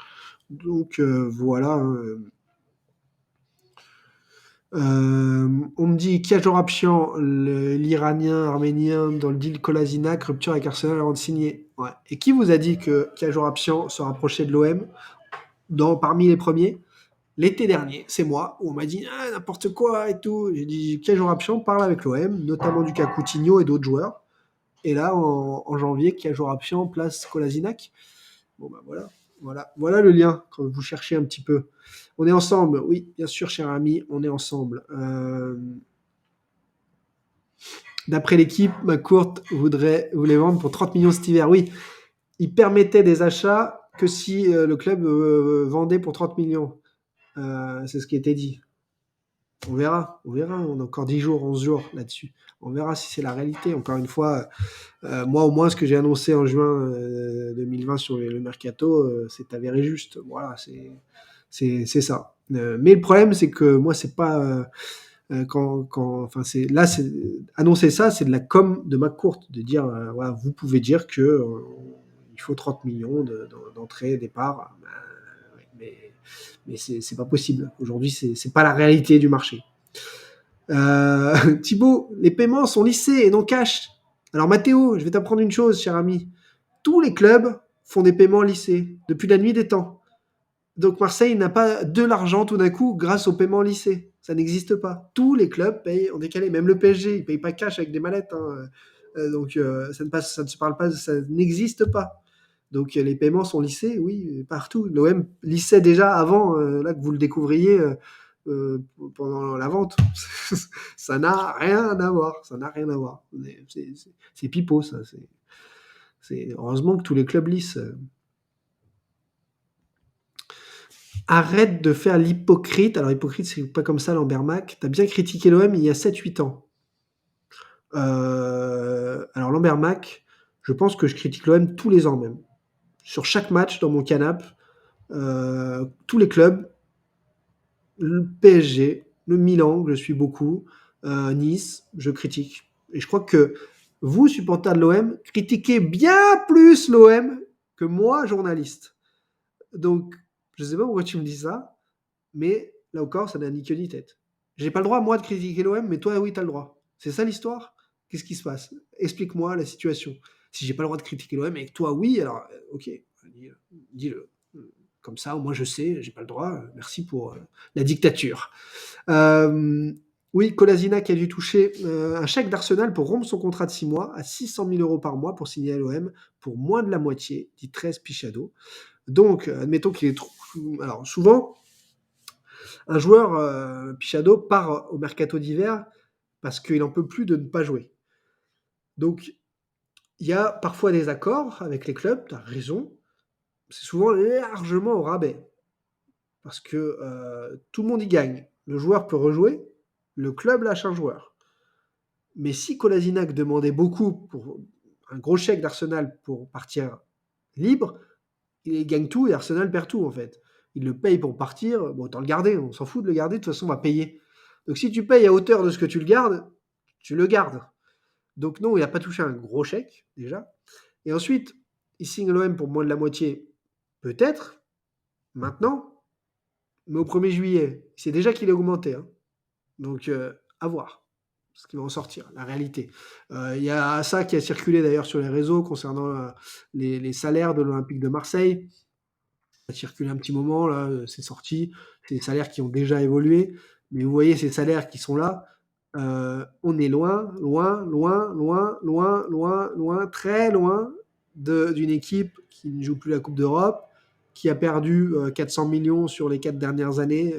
S1: Donc voilà. Hein. On me dit Kajorapchian, l'Iranien arménien dans le deal Kolasinac, rupture avec Arsenal avant de signer. Ouais. Et qui vous a dit que Kajorapchian se rapprochait de l'OM parmi les premiers? L'été dernier, c'est moi, où on m'a dit ah, n'importe quoi et tout. J'ai dit Kajorapchian parle avec l'OM, notamment du cas Coutinho et d'autres joueurs. Et là, en janvier, Kajorapchian place Kolasinac. Bon, bah voilà. Voilà le lien quand vous cherchez un petit peu. On est ensemble, oui, bien sûr, cher ami, on est ensemble. D'après l'équipe, McCourt voulait vendre pour 30 millions cet hiver. Oui, il permettait des achats que si le club vendait pour 30 millions. C'est ce qui était dit. On verra. On a encore 10 jours, 11 jours là-dessus. On verra si c'est la réalité. Encore une fois, moi, au moins, ce que j'ai annoncé en juin 2020 sur le mercato, c'est avéré juste. Voilà, c'est ça. Mais le problème, c'est que moi, c'est pas enfin, annoncer ça, c'est de la com de McCourt, de dire, voilà, vous pouvez dire que il faut 30 millions d'entrée, départ, mais c'est pas possible. Aujourd'hui, c'est pas la réalité du marché. Thibaut, les paiements sont lissés et non cash. Alors Mathéo, je vais t'apprendre une chose, cher ami. Tous les clubs font des paiements lissés depuis la nuit des temps. Donc Marseille n'a pas de l'argent tout d'un coup grâce au paiement lissé. Ça n'existe pas. Tous les clubs payent en décalé. Même le PSG, il ne paye pas cash avec des mallettes. Hein. Donc ça ne se parle pas, ça n'existe pas. Donc les paiements sont lissés, oui, partout. L'OM lissait déjà avant là que vous le découvriez euh, pendant la vente. Ça n'a rien à voir. Ça n'a rien à voir. C'est pipeau, ça. Heureusement que tous les clubs lissent. Arrête de faire l'hypocrite. Alors, hypocrite, c'est pas comme ça, Lambert Mac. T'as bien critiqué l'OM il y a 7-8 ans. Alors, Lambert Mac, je pense que je critique l'OM tous les ans même. Sur chaque match dans mon canap, tous les clubs, le PSG, le Milan, que je suis beaucoup, Nice, je critique. Et je crois que vous, supporters de l'OM, critiquez bien plus l'OM que moi, journaliste. Donc, je sais pas pourquoi tu me dis ça, mais là encore, ça n'a ni queue ni tête. J'ai pas le droit, moi, de critiquer l'OM, mais toi, oui, tu as le droit. C'est ça l'histoire? Qu'est-ce qui se passe? Explique-moi la situation. Si j'ai pas le droit de critiquer l'OM et que toi, oui, alors, ok, dis-le. Comme ça, au moins, je sais, j'ai pas le droit. Merci pour la dictature. Oui, Kolasinac a dû toucher un chèque d'Arsenal pour rompre son contrat de 6 mois à 600 000 euros par mois pour signer à l'OM pour moins de la moitié, dit 13 Pichado. Donc, admettons qu'il est trop. Alors, souvent, un joueur, Pichado, part au mercato d'hiver parce qu'il n'en peut plus de ne pas jouer. Donc, il y a parfois des accords avec les clubs, tu as raison. C'est souvent largement au rabais parce que tout le monde y gagne. Le joueur peut rejouer, le club lâche un joueur. Mais si Kolasinac demandait beaucoup pour un gros chèque d'Arsenal pour partir libre, il gagne tout et Arsenal perd tout en fait. Il le paye pour partir, bon, autant le garder, on s'en fout de le garder, de toute façon on va payer. Donc si tu payes à hauteur de ce que tu le gardes, tu le gardes. Donc non, il n'a pas touché un gros chèque déjà. Et ensuite, il signe l'OM pour moins de la moitié, peut-être, maintenant, mais au 1er juillet, c'est déjà qu'il est augmenté. Hein. Donc à voir ce qui va en sortir, la réalité. Il y a ça qui a circulé d'ailleurs sur les réseaux concernant les salaires de l'Olympique de Marseille. Ça a circulé un petit moment, là, c'est sorti. C'est des salaires qui ont déjà évolué. Mais vous voyez ces salaires qui sont là, on est loin, loin, loin, loin, loin, loin, loin, très loin d'une équipe qui ne joue plus la Coupe d'Europe, qui a perdu 400 millions sur les 4 dernières années,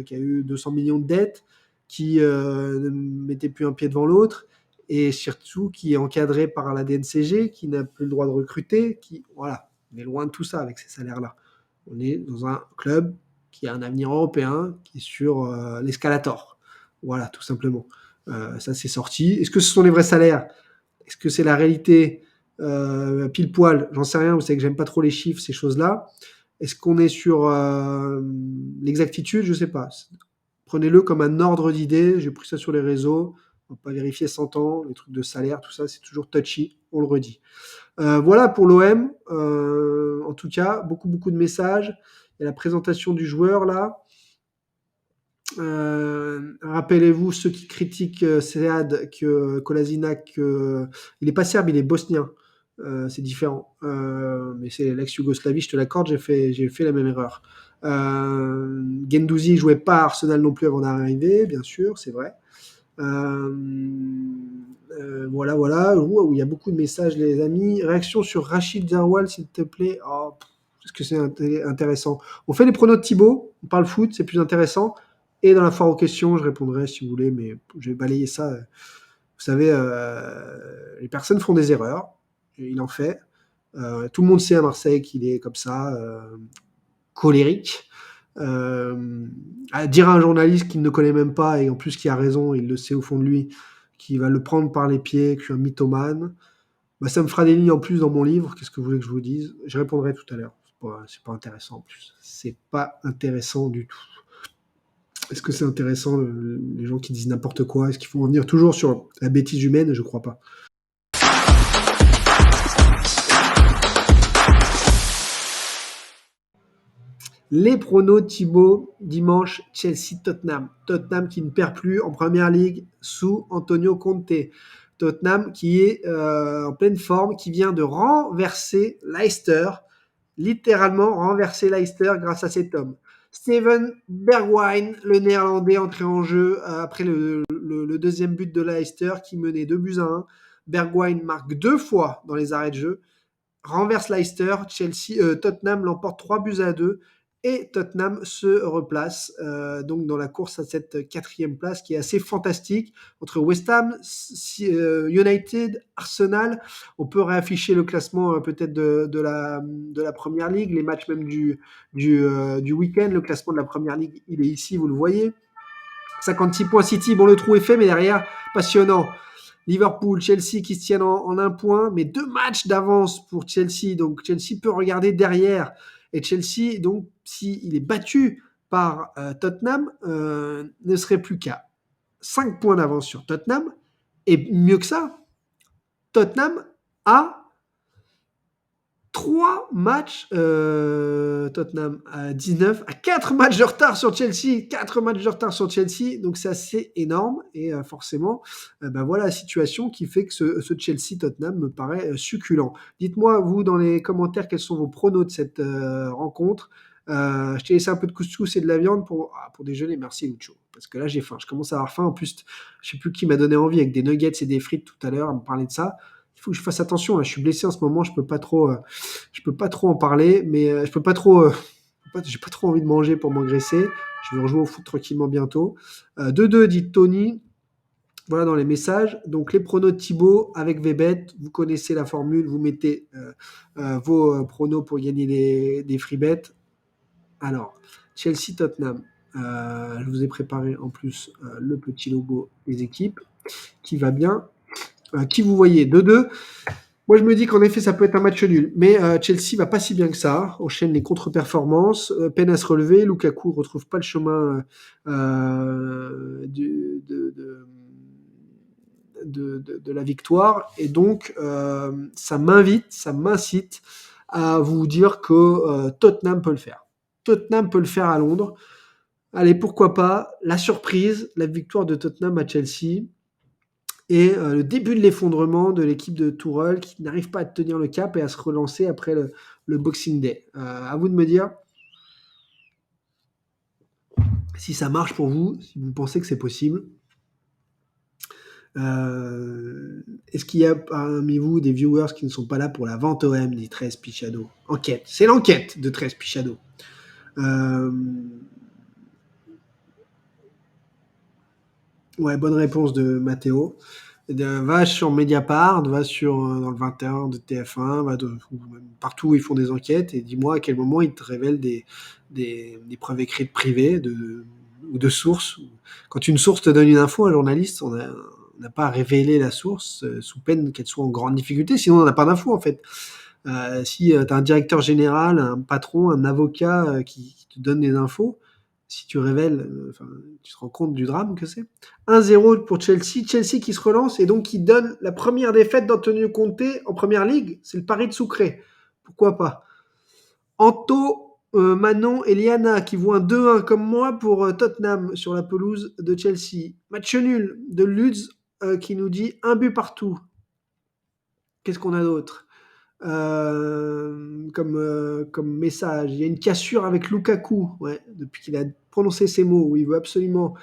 S1: qui a eu 200 millions de dettes, qui ne mettait plus un pied devant l'autre, et surtout qui est encadré par la DNCG, qui n'a plus le droit de recruter, voilà, on est loin de tout ça avec ces salaires-là. On est dans un club qui a un avenir européen, qui est sur l'escalator. Voilà, tout simplement. Ça, c'est sorti. Est-ce que ce sont les vrais salaires? Est-ce que c'est la réalité pile poil? J'en sais rien. Vous savez que j'aime pas trop les chiffres, ces choses-là. Est-ce qu'on est sur l'exactitude? Je sais pas. Prenez-le comme un ordre d'idée. J'ai pris ça sur les réseaux. On va pas vérifier 100 ans. Les trucs de salaire, tout ça, c'est toujours touchy. On le redit. Voilà pour l'OM. En tout cas, beaucoup, beaucoup de messages. Il y a la présentation du joueur là. Rappelez-vous ceux qui critiquent Sead que Kolasinac, il n'est pas serbe, il est bosnien. C'est différent. Mais c'est l'ex-Yougoslavie, je te l'accorde, j'ai fait la même erreur. Guendouzi jouait pas à Arsenal non plus avant d'arriver, bien sûr, c'est vrai. Euh, voilà, voilà. Ouh, il y a beaucoup de messages, les amis. Réaction sur Rachid Zarwal, s'il te plaît. Oh, est-ce que c'est intéressant? On fait les pronos de Thibaut, on parle foot, c'est plus intéressant. Et dans la foire aux questions, je répondrai si vous voulez, mais je vais balayer ça. Vous savez, les personnes font des erreurs, et il en fait. Tout le monde sait à Marseille qu'il est comme ça, colérique. À dire à un journaliste qu'il ne connaît même pas, et en plus qui a raison, il le sait au fond de lui, qui va le prendre par les pieds, que je suis un mythomane, bah, ça me fera des lignes en plus dans mon livre. Qu'est-ce que vous voulez que je vous dise? Je répondrai tout à l'heure. C'est pas intéressant en plus. C'est pas intéressant du tout. Est-ce que c'est intéressant, les gens qui disent n'importe quoi? Est-ce qu'il faut en venir toujours sur la bêtise humaine? Je crois pas. Les pronos Thibaut, dimanche, Chelsea-Tottenham. Tottenham qui ne perd plus en première ligue sous Antonio Conte. Tottenham qui est en pleine forme, qui vient de renverser Leicester, littéralement renverser Leicester grâce à cet homme. Steven Bergwijn, le néerlandais, entré en jeu après le deuxième but de Leicester qui menait 2-1. Bergwijn marque 2 fois dans les arrêts de jeu, renverse Leicester, Tottenham l'emporte 3-2 et Tottenham se replace donc dans la course à cette 4e place qui est assez fantastique entre West Ham, United, Arsenal. On peut réafficher le classement peut-être de la Première Ligue, les matchs même du week-end. Le classement de la Première Ligue, il est ici, vous le voyez. 56 points City, bon le trou est fait, mais derrière, passionnant. Liverpool, Chelsea qui se tiennent en 1 point, mais 2 matchs d'avance pour Chelsea. Donc Chelsea peut regarder derrière. Et Chelsea, donc, s'il est battu par Tottenham, ne serait plus qu'à 5 points d'avance sur Tottenham. Et mieux que ça, Tottenham a 3 matchs, Tottenham à 19, à 4 matchs de retard sur Chelsea, 4 matchs de retard sur Chelsea, donc c'est assez énorme, et forcément, ben voilà la situation qui fait que ce Chelsea-Tottenham me paraît succulent. Dites-moi, vous, dans les commentaires, quels sont vos pronos de cette rencontre. Je t'ai laissé un peu de couscous et de la viande pour déjeuner, merci Lucho, parce que là j'ai faim, je commence à avoir faim, en plus, je sais plus qui m'a donné envie avec des nuggets et des frites tout à l'heure à me parler de ça. Il faut que je fasse attention. Là, je suis blessé en ce moment, je peux pas trop en parler, mais je peux pas trop. J'ai pas trop envie de manger pour m'engraisser. Je vais rejouer au foot tranquillement bientôt. 2-2, dit Tony. Voilà dans les messages. Donc les pronos de Thibaut avec VBet, vous connaissez la formule, vous mettez vos pronos pour gagner des free bets. Alors, Chelsea-Tottenham. Je vous ai préparé en plus le petit logo des équipes qui va bien. Qui vous voyez 2-2. Moi, je me dis qu'en effet, ça peut être un match nul. Mais Chelsea va pas si bien que ça. Enchaîne les contre-performances. Peine à se relever. Lukaku retrouve pas le chemin de la victoire. Et donc, ça m'incite à vous dire que Tottenham peut le faire. Tottenham peut le faire à Londres. Allez, pourquoi pas. La surprise, la victoire de Tottenham à Chelsea. Et le début de l'effondrement de l'équipe de Tourelle qui n'arrive pas à tenir le cap et à se relancer après le Boxing Day. À vous de me dire si ça marche pour vous, si vous pensez que c'est possible. Est-ce qu'il y a parmi vous des viewers qui ne sont pas là pour la vente OM, dit 13 Pichado? Enquête. C'est l'enquête de 13 Pichado. Ouais, bonne réponse de Mathéo. Va sur Mediapart, va sur dans le 21 de TF1, partout où ils font des enquêtes et dis-moi à quel moment ils te révèlent des preuves écrites privées ou de sources. Quand une source te donne une info, un journaliste, on n'a pas à révéler la source sous peine qu'elle soit en grande difficulté, sinon on n'a pas d'info en fait. Si tu as un directeur général, un patron, un avocat qui te donne des infos, si tu révèles, tu te rends compte du drame que c'est. 1-0 pour Chelsea. Chelsea qui se relance et donc qui donne la première défaite d'Antonio Conte en première ligue. C'est le pari de Soucré. Pourquoi pas. Anto, Manon et Liana qui voient un 2-1 comme moi pour Tottenham sur la pelouse de Chelsea. Match nul de Lutz qui nous dit un but partout. Qu'est-ce qu'on a d'autre comme message? Il y a une cassure avec Lukaku, ouais, depuis qu'il a prononcé ces mots où il veut absolument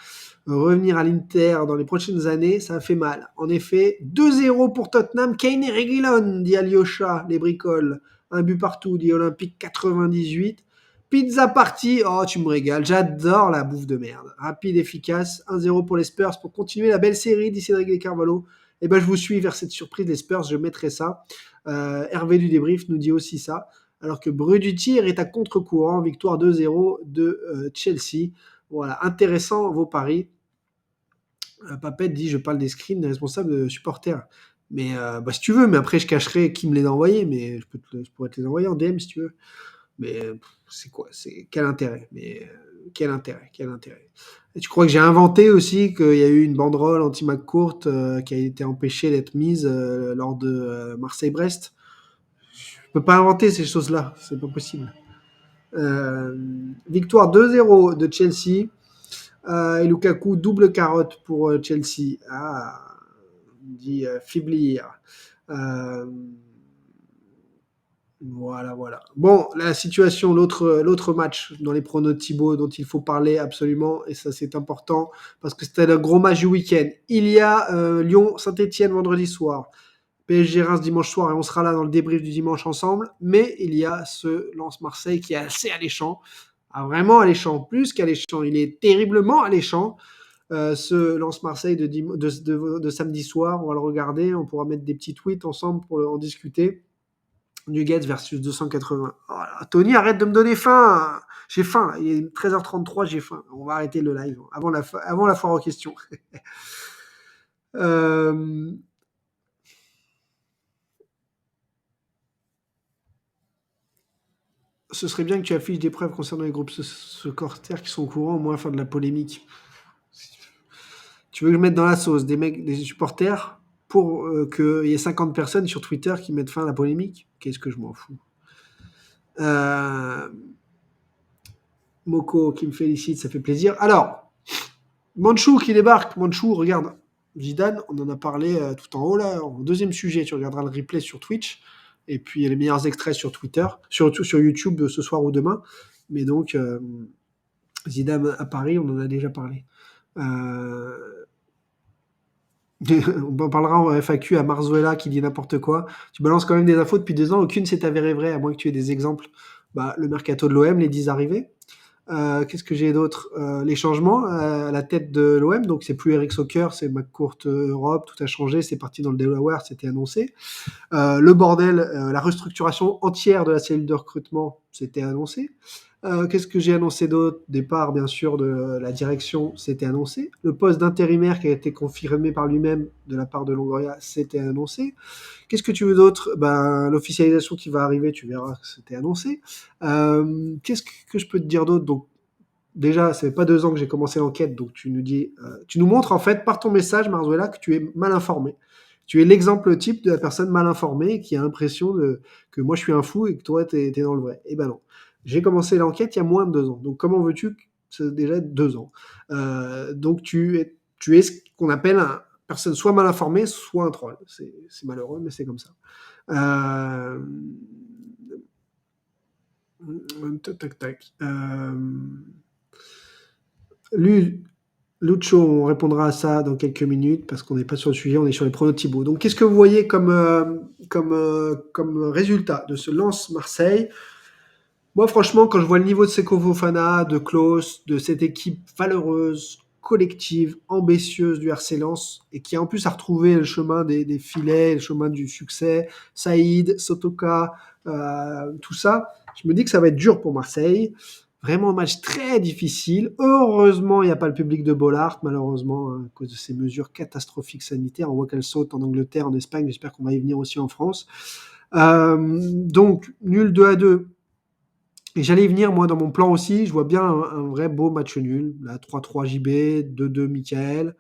S1: revenir à l'Inter dans les prochaines années, ça a fait mal. En effet, 2-0 pour Tottenham, Kane et Reguilon, dit Alyosha, les bricoles. Un but partout, dit Olympique 98. Pizza party, oh tu me régales, j'adore la bouffe de merde. Rapide, efficace, 1-0 pour les Spurs pour continuer la belle série, dit Cédric et Carvalho. Et ben je vous suis vers cette surprise des Spurs, je mettrai ça. Hervé du débrief nous dit aussi ça. Alors que Bru du tir est à contre-courant, victoire 2-0 de Chelsea. Voilà, intéressant vos paris. Papette dit je parle des screens des responsables de supporters. Mais si tu veux, mais après je cacherai qui me les a envoyés, mais je pourrais te les envoyer en DM si tu veux. Mais c'est quoi? C'est quel intérêt? Mais quel intérêt? Quel intérêt? Et tu crois que j'ai inventé aussi qu'il y a eu une banderole anti-McCourt qui a été empêchée d'être mise lors de Marseille-Brest? Je peux pas inventer ces choses-là, c'est pas possible. Victoire 2-0 de Chelsea. Et Lukaku, double carotte pour Chelsea. Ah, dit Fiblir. Voilà. Bon, la situation, l'autre match dans les pronos de Thibaut dont il faut parler absolument, et ça c'est important, parce que c'était le gros match du week-end. Il y a Lyon-Saint-Etienne vendredi soir, PSG Reims dimanche soir, et on sera là dans le débrief du dimanche ensemble, mais il y a ce Lens-Marseille qui est assez alléchant, vraiment alléchant, plus qu'alléchant, il est terriblement alléchant. Ce Lens-Marseille de samedi soir, on va le regarder, on pourra mettre des petits tweets ensemble pour en discuter. Nuggets versus 280. Oh là, Tony, arrête de me donner faim. J'ai faim. Il est 13h33, j'ai faim. On va arrêter le live avant la foire aux questions. Ce serait bien que tu affiches des preuves concernant les groupes supporters qui sont au courant, au moins faire de la polémique. Tu veux que je mette dans la sauce des supporters pour qu'il y ait 50 personnes sur Twitter qui mettent fin à la polémique? Qu'est-ce que je m'en fous. Moko qui me félicite, ça fait plaisir. Alors, Manchou qui débarque. Manchou, regarde. Zidane, on en a parlé tout en haut là, en deuxième sujet. Tu regarderas le replay sur Twitch. Et puis les meilleurs extraits sur Twitter, sur YouTube ce soir ou demain. Mais donc, Zidane à Paris, on en a déjà parlé. On en parlera en FAQ à Marzuela qui dit n'importe quoi. Tu balances quand même des infos depuis 2 ans, aucune s'est avérée vraie, à moins que tu aies des exemples. Le mercato de l'OM, les 10 arrivées. Qu'est-ce que j'ai d'autre? Les changements à la tête de l'OM, donc c'est plus Eric Soccer, c'est McCourt Europe, tout a changé, c'est parti dans le Delaware, c'était annoncé. Le bordel, la restructuration entière de la cellule de recrutement, c'était annoncé. Qu'est-ce que j'ai annoncé d'autre? Départ, bien sûr, de la direction, c'était annoncé. Le poste d'intérimaire qui a été confirmé par lui-même de la part de Longoria, c'était annoncé. Qu'est-ce que tu veux d'autre? Ben, l'officialisation qui va arriver, tu verras, c'était annoncé. Qu'est-ce que je peux te dire d'autre? Donc, déjà, ça fait pas 2 ans que j'ai commencé l'enquête, donc tu nous dis, tu nous montres en fait par ton message, Marzuela, que tu es mal informé. Tu es l'exemple type de la personne mal informée qui a l'impression que moi je suis un fou et que toi tu es dans le vrai. Eh ben non. J'ai commencé l'enquête il y a moins de 2 ans. Donc comment veux-tu que c'est déjà 2 ans? Donc tu es ce qu'on appelle une personne soit mal informée, soit un troll. C'est malheureux, mais c'est comme ça. Euh, tac, tac, tac. Lu- Lucho, on répondra à ça dans quelques minutes parce qu'on n'est pas sur le sujet, on est sur les pronostics. Donc, qu'est-ce que vous voyez comme résultat de ce Lens Marseille? Moi, franchement, quand je vois le niveau de Seko Fofana, de Klose, de cette équipe valeureuse, collective, ambitieuse du RC Lens, et qui en plus a retrouvé le chemin des filets, le chemin du succès, Saïd, Sotoka, tout ça, je me dis que ça va être dur pour Marseille. Vraiment un match très difficile. Heureusement, il n'y a pas le public de Bollard, malheureusement, hein, à cause de ces mesures catastrophiques sanitaires. On voit qu'elles sautent en Angleterre, en Espagne. J'espère qu'on va y venir aussi en France. Donc, nul 2-2. Et j'allais y venir, moi, dans mon plan aussi. Je vois bien un vrai beau match nul. Là, 3-3 JB, 2-2 Michael.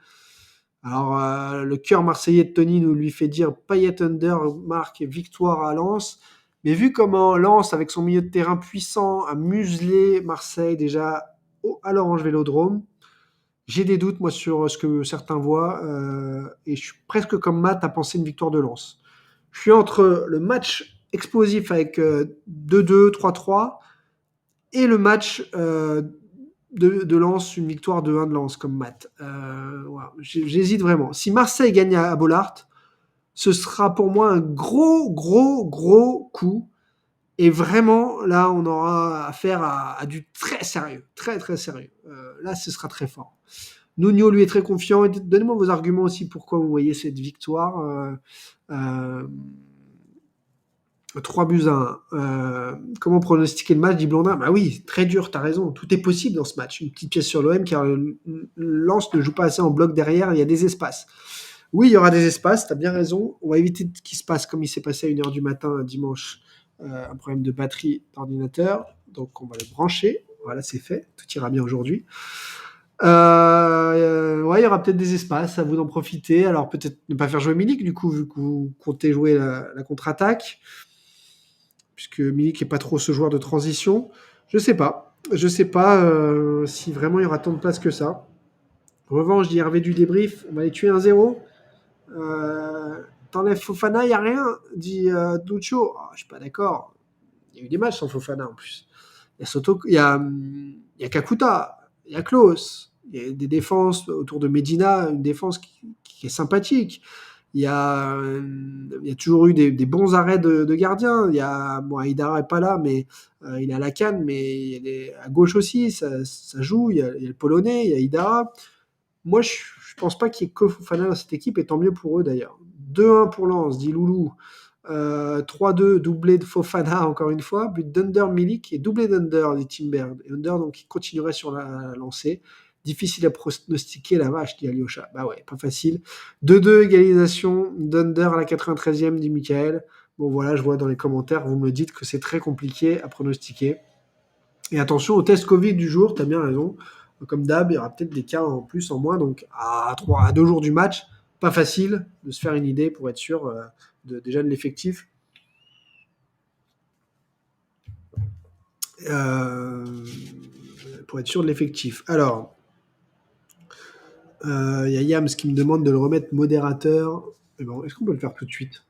S1: Alors, le cœur marseillais de Tony nous lui fait dire Payet under, marque victoire à Lens. Mais vu comment Lens, avec son milieu de terrain puissant, a muselé Marseille déjà à l'Orange Vélodrome, j'ai des doutes, moi, sur ce que certains voient. Et je suis presque comme Matt à penser une victoire de Lens. Je suis entre le match explosif avec 2-2, 3-3 et le match de Lens, une victoire de 1 de Lens comme Matt. Voilà. J'hésite vraiment. Si Marseille gagne à Bollard, ce sera pour moi un gros, gros, gros coup. Et vraiment, là, on aura affaire à du très sérieux. Très, très sérieux. Là, ce sera très fort. Nuno, lui, est très confiant. Donnez-moi vos arguments aussi pourquoi vous voyez cette victoire. Euh, 3 buts à 1. Comment pronostiquer le match, dit Blondin? Bah oui, très dur, t'as raison. Tout est possible dans ce match. Une petite pièce sur l'OM, car Lens ne joue pas assez en bloc derrière, il y a des espaces. Oui, il y aura des espaces, t'as bien raison. On va éviter qu'il se passe comme il s'est passé à 1h du matin dimanche, un problème de batterie d'ordinateur. Donc on va le brancher. Voilà, c'est fait. Tout ira bien aujourd'hui. Ouais, il y aura peut-être des espaces, à vous d'en profiter. Alors peut-être ne pas faire jouer Milik, du coup, vu que vous comptez jouer la contre-attaque, puisque Milik n'est pas trop ce joueur de transition. Je sais pas. Je sais pas si vraiment il y aura tant de place que ça. En revanche, dit Hervé du débrief, on va les tuer 1-0. T'enlèves Fofana, il n'y a rien, dit Duccio. Oh, je suis pas d'accord. Il y a eu des matchs sans Fofana en plus. Il y a Soto, il y a Kakuta, il y a Klaus, il y a des défenses autour de Medina, une défense qui est sympathique. Il y a toujours eu des bons arrêts de gardiens. Bon, Aïdara n'est pas là, mais il est à la canne, mais il est à gauche aussi, ça joue. Il y a le Polonais, il y a Aïdara. Moi, je ne pense pas qu'il y ait que Fofana dans cette équipe, et tant mieux pour eux d'ailleurs. 2-1 pour Lens, dit Loulou. 3-2, doublé de Fofana, encore une fois. But d'Under Milik et doublé d'Under, dit Timber. Et Under, donc, il continuerait sur la lancée. Difficile à pronostiquer, la vache, dit Alyosha. Bah ouais, pas facile. 2-2, égalisation d'Under à la 93e, dit Michael. Bon, voilà, je vois dans les commentaires, vous me dites que c'est très compliqué à pronostiquer. Et attention au test Covid du jour, tu as bien raison. Comme d'hab, il y aura peut-être des cas en plus, en moins. Donc, à 2 jours du match, pas facile de se faire une idée pour être sûr déjà de l'effectif. Pour être sûr de l'effectif. Alors, il y a Yams qui me demande de le remettre modérateur. Mais bon, est-ce qu'on peut le faire tout de suite?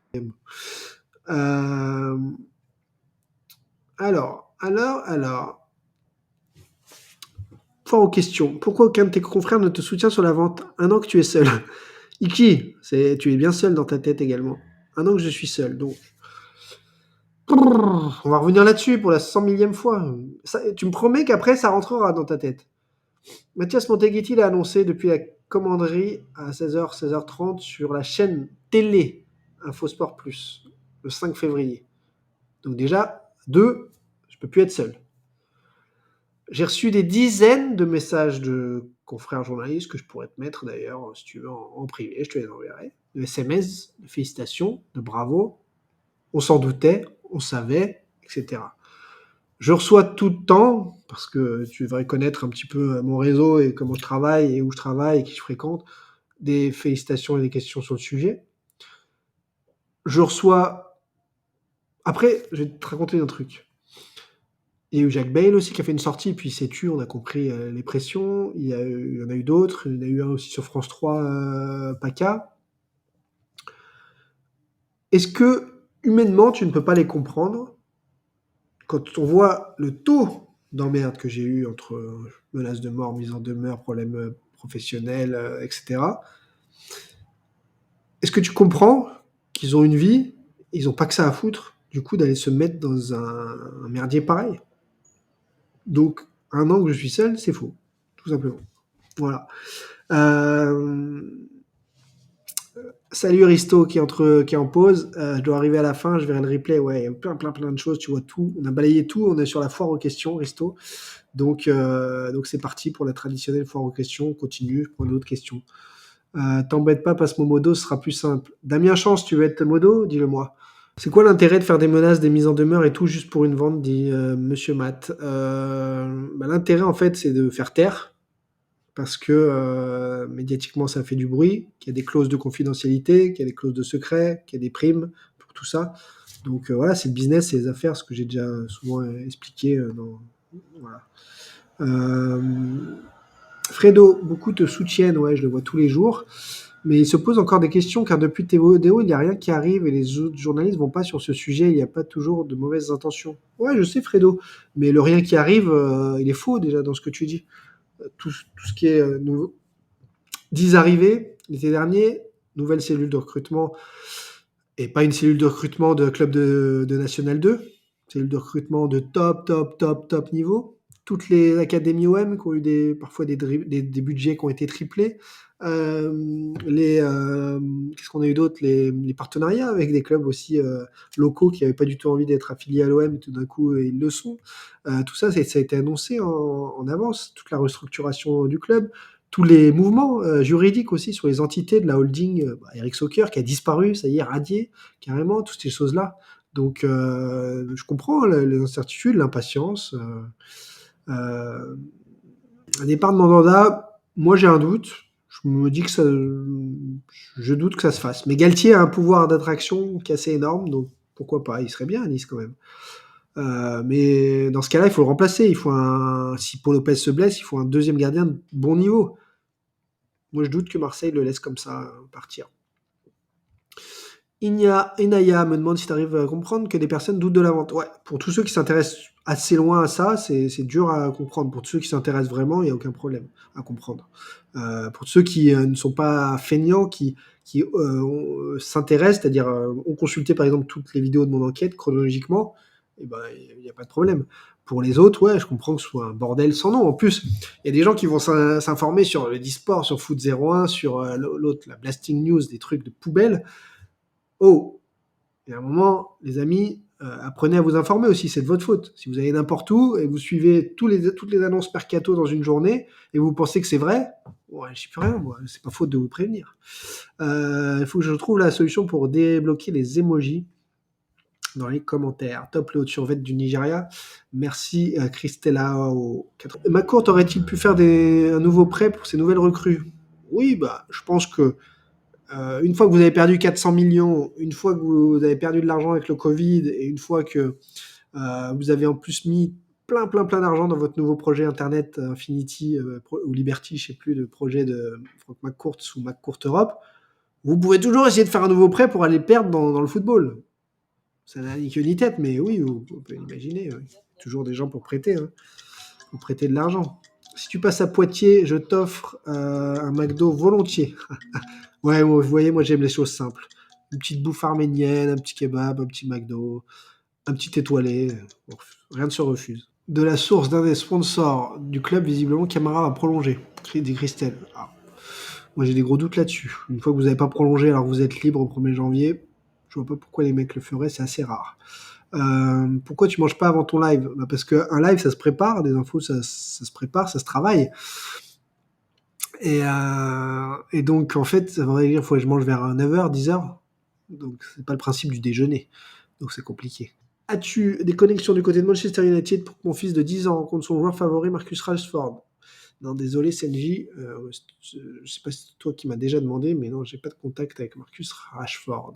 S1: euh, alors. Point aux questions. Pourquoi aucun de tes confrères ne te soutient sur la vente? 1 an que tu es seul. Iki, tu es bien seul dans ta tête également. 1 an que je suis seul, donc. On va revenir là-dessus pour la 100 millième fois. Tu me promets qu'après, ça rentrera dans ta tête. Mathias Monteghitti l'a annoncé depuis la commanderie à 16h, 16h30 sur la chaîne télé Infosport Plus, le 5 février. Donc déjà, deux, je peux plus être seul. J'ai reçu des dizaines de messages de confrères journalistes que je pourrais te mettre d'ailleurs, si tu veux, en privé, je te les enverrai. De SMS, de félicitations, de bravo. On s'en doutait, on savait, etc. Je reçois tout le temps, parce que tu devrais connaître un petit peu mon réseau et comment je travaille et où je travaille et qui je fréquente, des félicitations et des questions sur le sujet. Je reçois... Après, je vais te raconter un truc. Il y a eu Jacques Bayle aussi qui a fait une sortie, puis il s'est tu, on a compris les pressions. Il y en a eu d'autres. Il y en a eu un aussi sur France 3, PACA. Est-ce que, humainement, tu ne peux pas les comprendre quand on voit le taux d'emmerde que j'ai eu entre menaces de mort, mise en demeure, problèmes professionnels, etc. Est-ce que tu comprends qu'ils ont une vie, ils n'ont pas que ça à foutre, du coup, d'aller se mettre dans un merdier pareil? Donc, un an que je suis seul, c'est faux, tout simplement. Voilà. Euh, Salut Risto qui est en pause. Je dois arriver à la fin, je verrai le replay. Ouais, il y a plein de choses, tu vois tout. On a balayé tout, on est sur la foire aux questions, Risto. Donc c'est parti pour la traditionnelle foire aux questions. On continue, je prends d'autres questions. T'embête pas, passe mon modo, ce sera plus simple. Damien Chance, tu veux être modo? Dis-le moi. C'est quoi l'intérêt de faire des menaces, des mises en demeure et tout juste pour une vente, dit Monsieur Matt. L'intérêt en fait, c'est de faire taire parce que médiatiquement ça fait du bruit, qu'il y a des clauses de confidentialité, qu'il y a des clauses de secret, qu'il y a des primes pour tout ça. Donc voilà, c'est le business, c'est les affaires, ce que j'ai déjà souvent expliqué. Voilà. Euh, Fredo, beaucoup te soutiennent, ouais, je le vois tous les jours. Mais il se pose encore des questions car depuis tes vidéos, il n'y a rien qui arrive et les autres journalistes vont pas sur ce sujet. Il n'y a pas toujours de mauvaises intentions. Ouais, je sais, Fredo. Mais le rien qui arrive, il est faux déjà dans ce que tu dis. Tout ce qui est nouveau. 10 arrivées l'été dernier, nouvelle cellule de recrutement et pas une cellule de recrutement de club de National 2, cellule de recrutement de top niveau. Toutes les académies OM qui ont eu parfois des budgets qui ont été triplés. Qu'est-ce qu'on a eu d'autre, les partenariats avec des clubs aussi locaux qui n'avaient pas du tout envie d'être affiliés à l'OM, et tout d'un coup ils le sont. Tout ça, ça a été annoncé en avance, toute la restructuration du club, tous les mouvements juridiques aussi sur les entités de la holding, Eric Soccer qui a disparu, ça y est, radié, carrément, toutes ces choses-là. Donc, je comprends les incertitudes, l'impatience. Un départ de Mandanda, moi j'ai un doute. Je me dis que je doute que ça se fasse. Mais Galtier a un pouvoir d'attraction qui est assez énorme, donc pourquoi pas, il serait bien à Nice quand même. Mais dans ce cas-là, il faut le remplacer. Si Paul Lopez se blesse, il faut un deuxième gardien de bon niveau. Moi, je doute que Marseille le laisse comme ça partir. Inaya me demande si tu arrives à comprendre que des personnes doutent de la vente. Ouais, pour tous ceux qui s'intéressent assez loin à ça, c'est dur à comprendre. Pour tous ceux qui s'intéressent vraiment, il n'y a aucun problème à comprendre. Pour ceux qui ne sont pas feignants, qui s'intéressent, c'est-à-dire ont consulté par exemple toutes les vidéos de mon enquête chronologiquement, eh ben, il n'y a pas de problème. Pour les autres, ouais, je comprends que ce soit un bordel sans nom. En plus, il y a des gens qui vont s'informer sur le Disport, sur Foot 01, sur l'autre, la Blasting News, des trucs de poubelle. Oh, il y a un moment, les amis, apprenez à vous informer aussi, c'est de votre faute. Si vous allez n'importe où et vous suivez toutes les annonces mercato dans une journée et vous pensez que c'est vrai, ouais, je sais plus rien, moi, c'est pas faute de vous prévenir. Il faut que je trouve la solution pour débloquer les emojis dans les commentaires. Top le haut de survêt du Nigeria. Merci Christella. McCourt aurait-il pu faire un nouveau prêt pour ces nouvelles recrues? Oui, bah, je pense que une fois que vous avez perdu 400 millions, une fois que vous avez perdu de l'argent avec le Covid, et une fois que vous avez en plus mis plein d'argent dans votre nouveau projet Internet Infinity ou Liberty, je sais plus, de projet de Frank McCourt ou McCourt Europe, vous pouvez toujours essayer de faire un nouveau prêt pour aller perdre dans le football. Ça n'a ni queue ni tête, mais oui, vous pouvez l'imaginer. Oui. Toujours des gens pour prêter, hein, pour prêter de l'argent. Si tu passes à Poitiers, je t'offre un McDo volontiers. Ouais, vous voyez, moi j'aime les choses simples. Une petite bouffe arménienne, un petit kebab, un petit McDo. Un petit étoilé, rien ne se refuse. De la source d'un des sponsors du club, visiblement, Camara va prolonger. Dit Christelle. Ah. Moi, j'ai des gros doutes là-dessus. Une fois que vous n'avez pas prolongé alors que vous êtes libre au 1er janvier, je vois pas pourquoi les mecs le feraient, c'est assez rare. Pourquoi tu manges pas avant ton live? Bah parce qu'un live, ça se prépare, des infos, ça se prépare, ça se travaille. Et donc, en fait, ça voudrait dire qu'il faut que je mange vers 9h, 10h. Donc, c'est pas le principe du déjeuner. Donc, c'est compliqué. As-tu des connexions du côté de Manchester United pour que mon fils de 10 ans rencontre son joueur favori, Marcus Rashford? Non, désolé, Senji. Je sais pas si c'est toi qui m'as déjà demandé, mais non, j'ai pas de contact avec Marcus Rashford.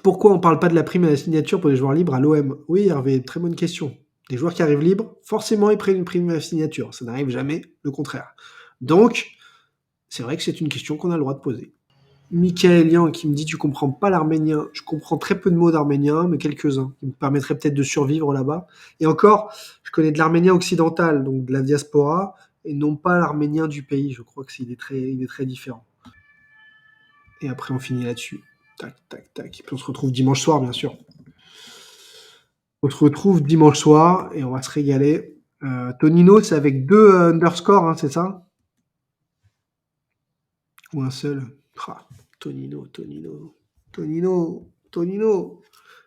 S1: Pourquoi on parle pas de la prime à la signature pour les joueurs libres à l'OM? Oui, Hervé, très bonne question. Les joueurs qui arrivent libres, forcément, ils prennent une prime à la signature. Ça n'arrive jamais le contraire. Donc, c'est vrai que c'est une question qu'on a le droit de poser. Michaelian qui me dit tu comprends pas l'arménien. Je comprends très peu de mots d'arménien, mais quelques-uns qui me permettraient peut-être de survivre là-bas. Et encore, je connais de l'arménien occidental, donc de la diaspora, et non pas l'arménien du pays. Je crois que il est très différent. Et après, on finit là-dessus. Tac, tac, tac. Et puis on se retrouve dimanche soir, bien sûr. On se retrouve dimanche soir et on va se régaler. Tonino, c'est avec 2 underscores, hein, c'est ça? Ou un seul? Ah, Tonino, Tonino, Tonino, Tonino,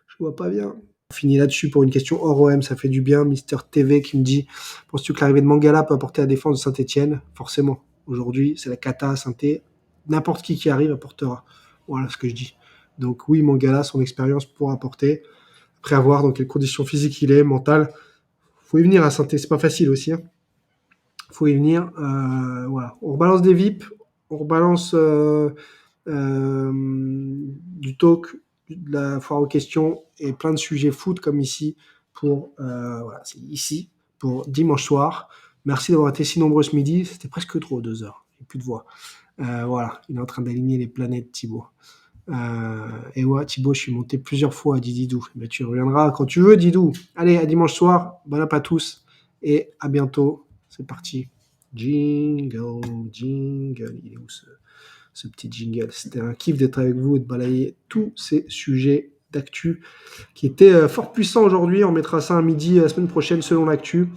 S1: je vois pas bien. On finit là-dessus pour une question hors OM, ça fait du bien. Mister TV qui me dit penses-tu que l'arrivée de Mangala peut apporter la défense de Saint-Etienne? Forcément. Aujourd'hui, c'est la cata à Saint-Etienne. N'importe qui arrive apportera. Voilà ce que je dis. Donc oui, Mangala, son expérience pourra apporter. Après avoir dans quelles conditions physiques il est, mentales. Faut y venir à Saint-Etienne, c'est pas facile aussi. Hein. Faut y venir. Voilà. On rebalance des VIP, on rebalance du talk, de la foire aux questions et plein de sujets foot comme ici pour voilà, c'est ici pour dimanche soir. Merci d'avoir été si nombreux ce midi. C'était presque trop, 2 heures. Il n'y a plus de voix. Voilà, il est en train d'aligner les planètes, Thibaut. Et ouais, Thibaut, je suis monté plusieurs fois à Dididou. Mais tu reviendras quand tu veux, Didou. Allez, à dimanche soir. Bon app à tous et à bientôt. C'est parti. Jingle, jingle. Il est où ce petit jingle? C'était un kiff d'être avec vous et de balayer tous ces sujets d'actu qui étaient fort puissants aujourd'hui. On mettra ça à midi la semaine prochaine selon l'actu.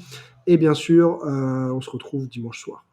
S1: Et bien sûr, on se retrouve dimanche soir.